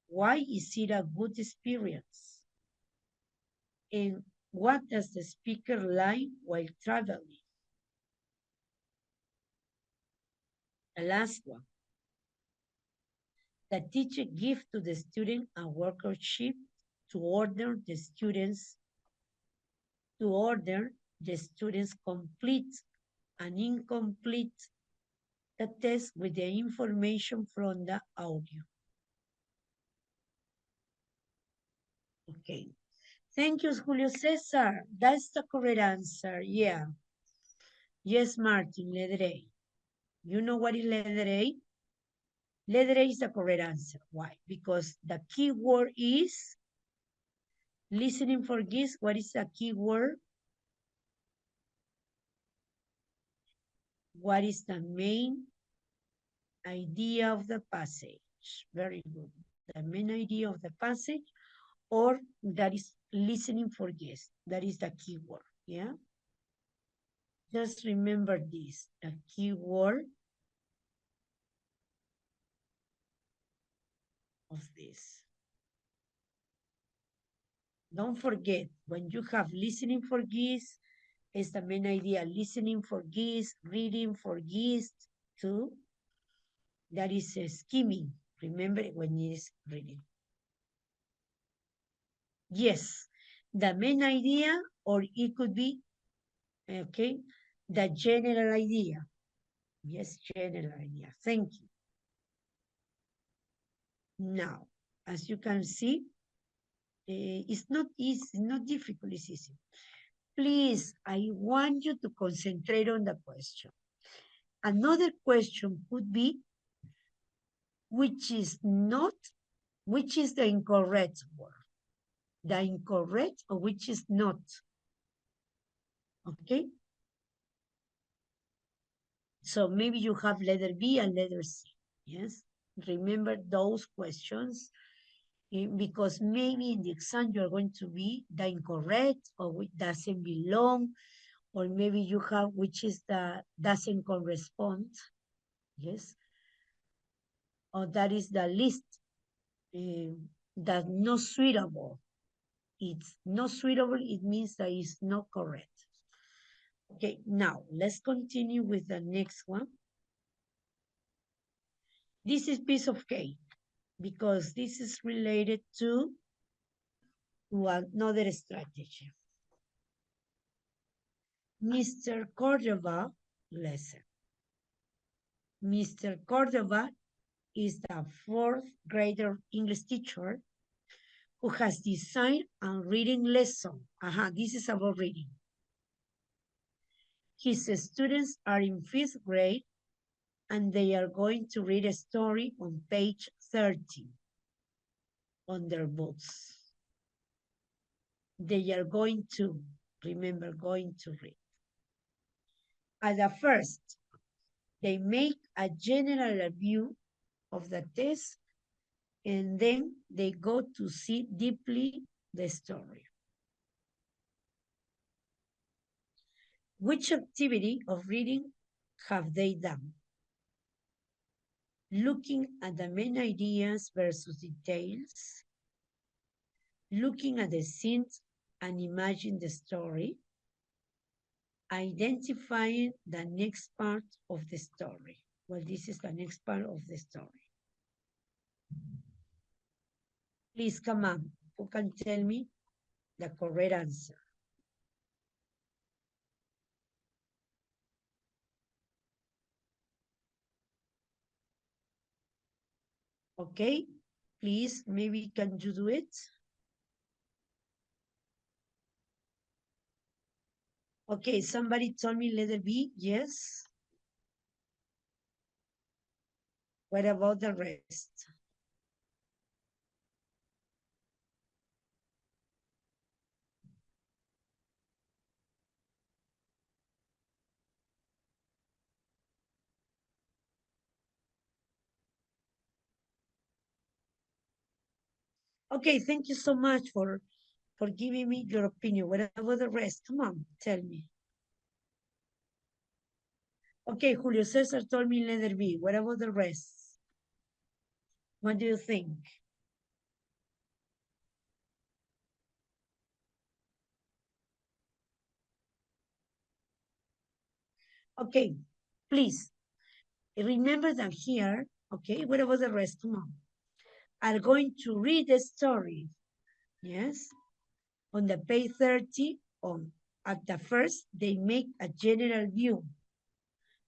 Why is it a good experience? And what does the speaker like while traveling? The last one. The teacher gives to the student a worksheet to order the students complete and incomplete the test with the information from the audio. Okay. Thank you, Julio Cesar. That's the correct answer. Yeah. Yes, Martin, letter A. You know what is letter A? Letter A is the correct answer. Why? Because the key word is listening for this. What is the key word? What is the main idea of the passage? Very good. The main idea of the passage, or that is listening for guests. That is the key word. Yeah. Just remember this, the key word of this. Don't forget, when you have listening for geese, is the main idea. Listening for geese, reading for geese, too. That is skimming. Remember when it is reading. Yes, the main idea, or it could be, okay, the general idea. Yes, general idea. Thank you. Now, as you can see, it's not easy, not difficult, it's easy. Please, I want you to concentrate on the question. Another question could be, which is the incorrect word? The incorrect, or which is not? Okay? So maybe you have letter B and letter C. Yes? Remember those questions, because maybe in the exam you're going to be the incorrect, or which doesn't belong, or maybe you have which is the doesn't correspond. Yes? Or that is the least, that's not suitable. It's not suitable, it means that it's not correct. Okay, now let's continue with the next one. This is piece of cake because this is related to another strategy. Mr. Cordova, listen. Mr. Cordova is the fourth grader English teacher who has designed a reading lesson. This is about reading. His students are in fifth grade and they are going to read a story on page 30 on their books. they are going to, remember, going to read. At the first, they make a general review of the test, and then they go to see deeply the story. Which activity of reading have they done? Looking at the main ideas versus details, looking at the scenes and imagine the story, identifying the next part of the story. Well, this is the next part of the story. Please come on, who can tell me the correct answer? Okay, please, maybe can you do it? Okay, somebody told me letter B, yes. What about the rest? Okay, thank you so much for giving me your opinion. What about the rest? Come on, tell me. Okay, Julio Cesar told me letter B. What about the rest? What do you think? Okay, please remember that here, okay, what about the rest? Come on. Are going to read the story. Yes. On the page 30, on at the first, they make a general view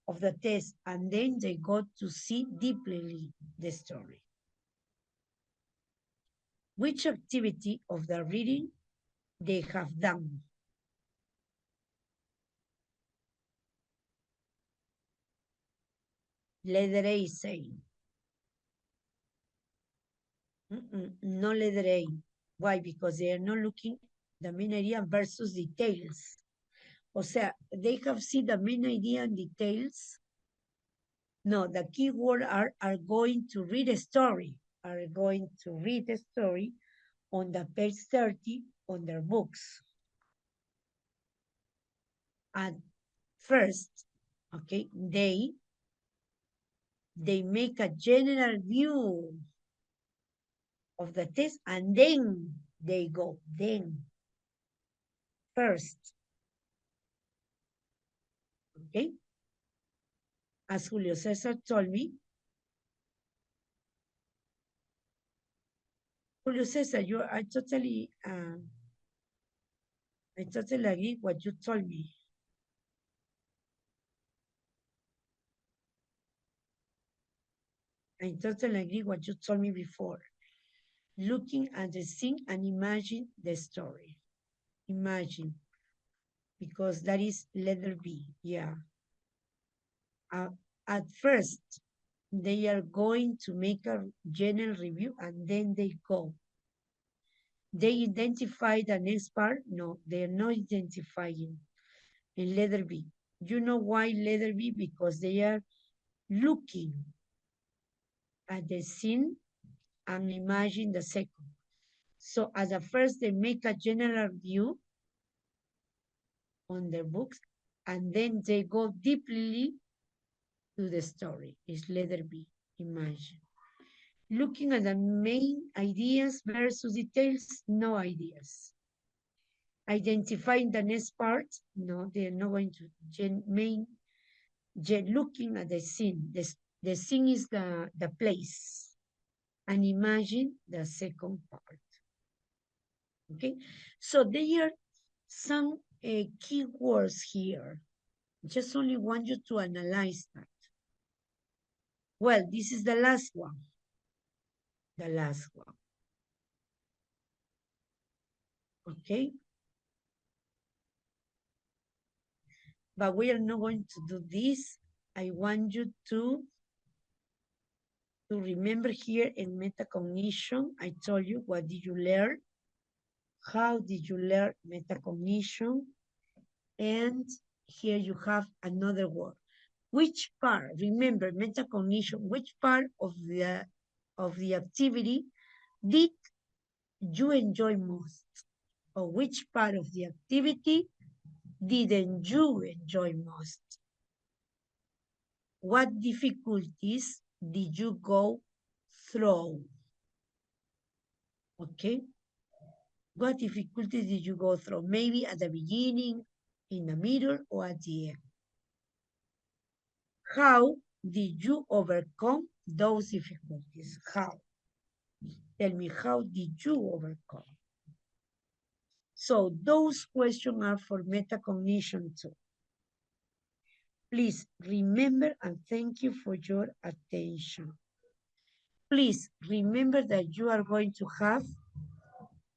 of the test, and then they go to see deeply the story. Which activity of the reading they have done? Letter A is saying. No letter A. Why? Because they are not looking the main idea versus details. O sea, they have seen the main idea and details. No, the keyword are going to read a story, are going to read a story on the page 30 on their books. At first, okay, they make a general view of the test, and then they go, then first, okay? As Julio Cesar told me, Julio Cesar, I totally agree what you told me. I totally agree what you told me before. Looking at the scene and imagine the story. Imagine, because that is letter B, yeah. At first, they are going to make a general review and then they go. They identify the next part? No, they are not identifying in letter B. You know why letter B? Because they are looking at the scene and imagine the second. So at the first, they make a general view on their books, and then they go deeply to the story. Is letter B, imagine. Looking at the main ideas versus details, no ideas. Identifying the next part, no, they're not going to looking at the scene. The scene is the place. And imagine the second part. Okay, so there are some keywords here. Just only want you to analyze that. Well, this is the last one. The last one. Okay. But we are not going to do this. I want you to remember here in metacognition, I told you what did you learn? How did you learn metacognition? And here you have another word. Which part, remember metacognition, which part of the activity did you enjoy most? Or which part of the activity didn't you enjoy most? What difficulties did you go through? Okay. What difficulties did you go through? Maybe at the beginning, in the middle, or at the end. How did you overcome those difficulties? How? Tell me, how did you overcome? So those questions are for metacognition too. Please remember and thank you for your attention. Please remember that you are going to have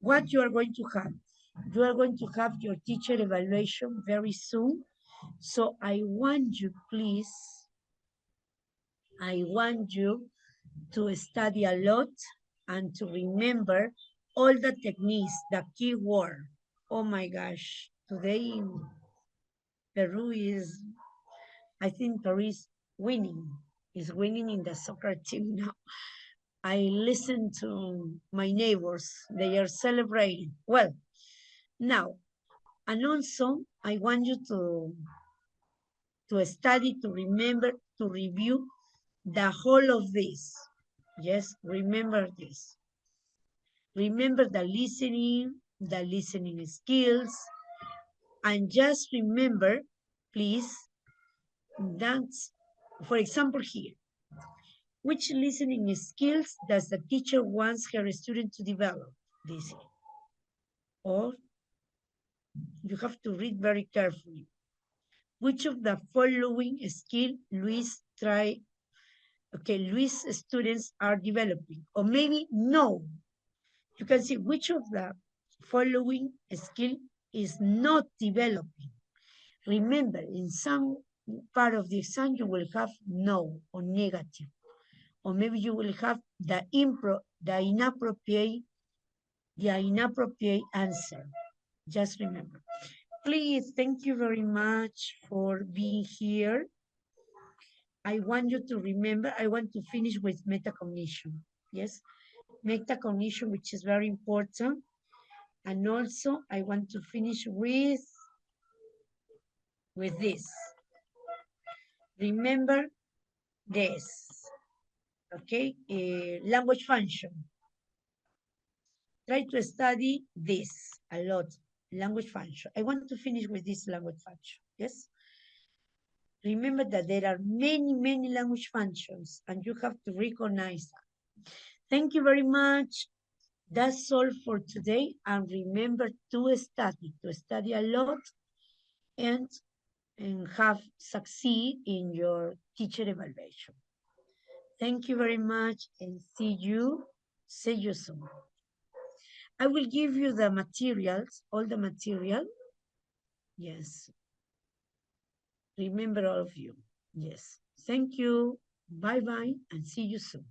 what you are going to have. You are going to have your teacher evaluation very soon. So I want you, please, I want you to study a lot and to remember all the techniques, the keyword. Oh my gosh, today Peru is, I think Peru is winning in the soccer team now. I listen to my neighbors, they are celebrating. Well, now, and also I want you to study, to remember, to review the whole of this. Yes, remember this. Remember the listening skills, and just remember, please, that, for example, here, which listening skills does the teacher wants her student to develop this year? Or you have to read very carefully. Which of the following skill Luis students are developing? Or maybe no. You can see which of the following skill is not developing. Remember, in some part of the exam, you will have no or negative. Or maybe you will have the inappropriate answer. Just remember. Please, thank you very much for being here. I want you to remember, I want to finish with metacognition. Yes, metacognition, which is very important. And also, I want to finish with this. Remember this, okay? Language function. Try to study this a lot, language function. I want to finish with this language function, yes? Remember that there are many, many language functions, and you have to recognize them. Thank you very much. That's all for today. And remember to study a lot, and have succeed in your teacher evaluation. Thank you very much, and see you soon. I will give you the materials, all the material. Yes. Remember all of you. Yes. Thank you. Bye-bye, and see you soon.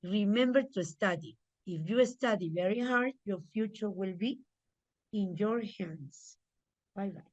Remember to study. If you study very hard, your future will be in your hands. Bye-bye.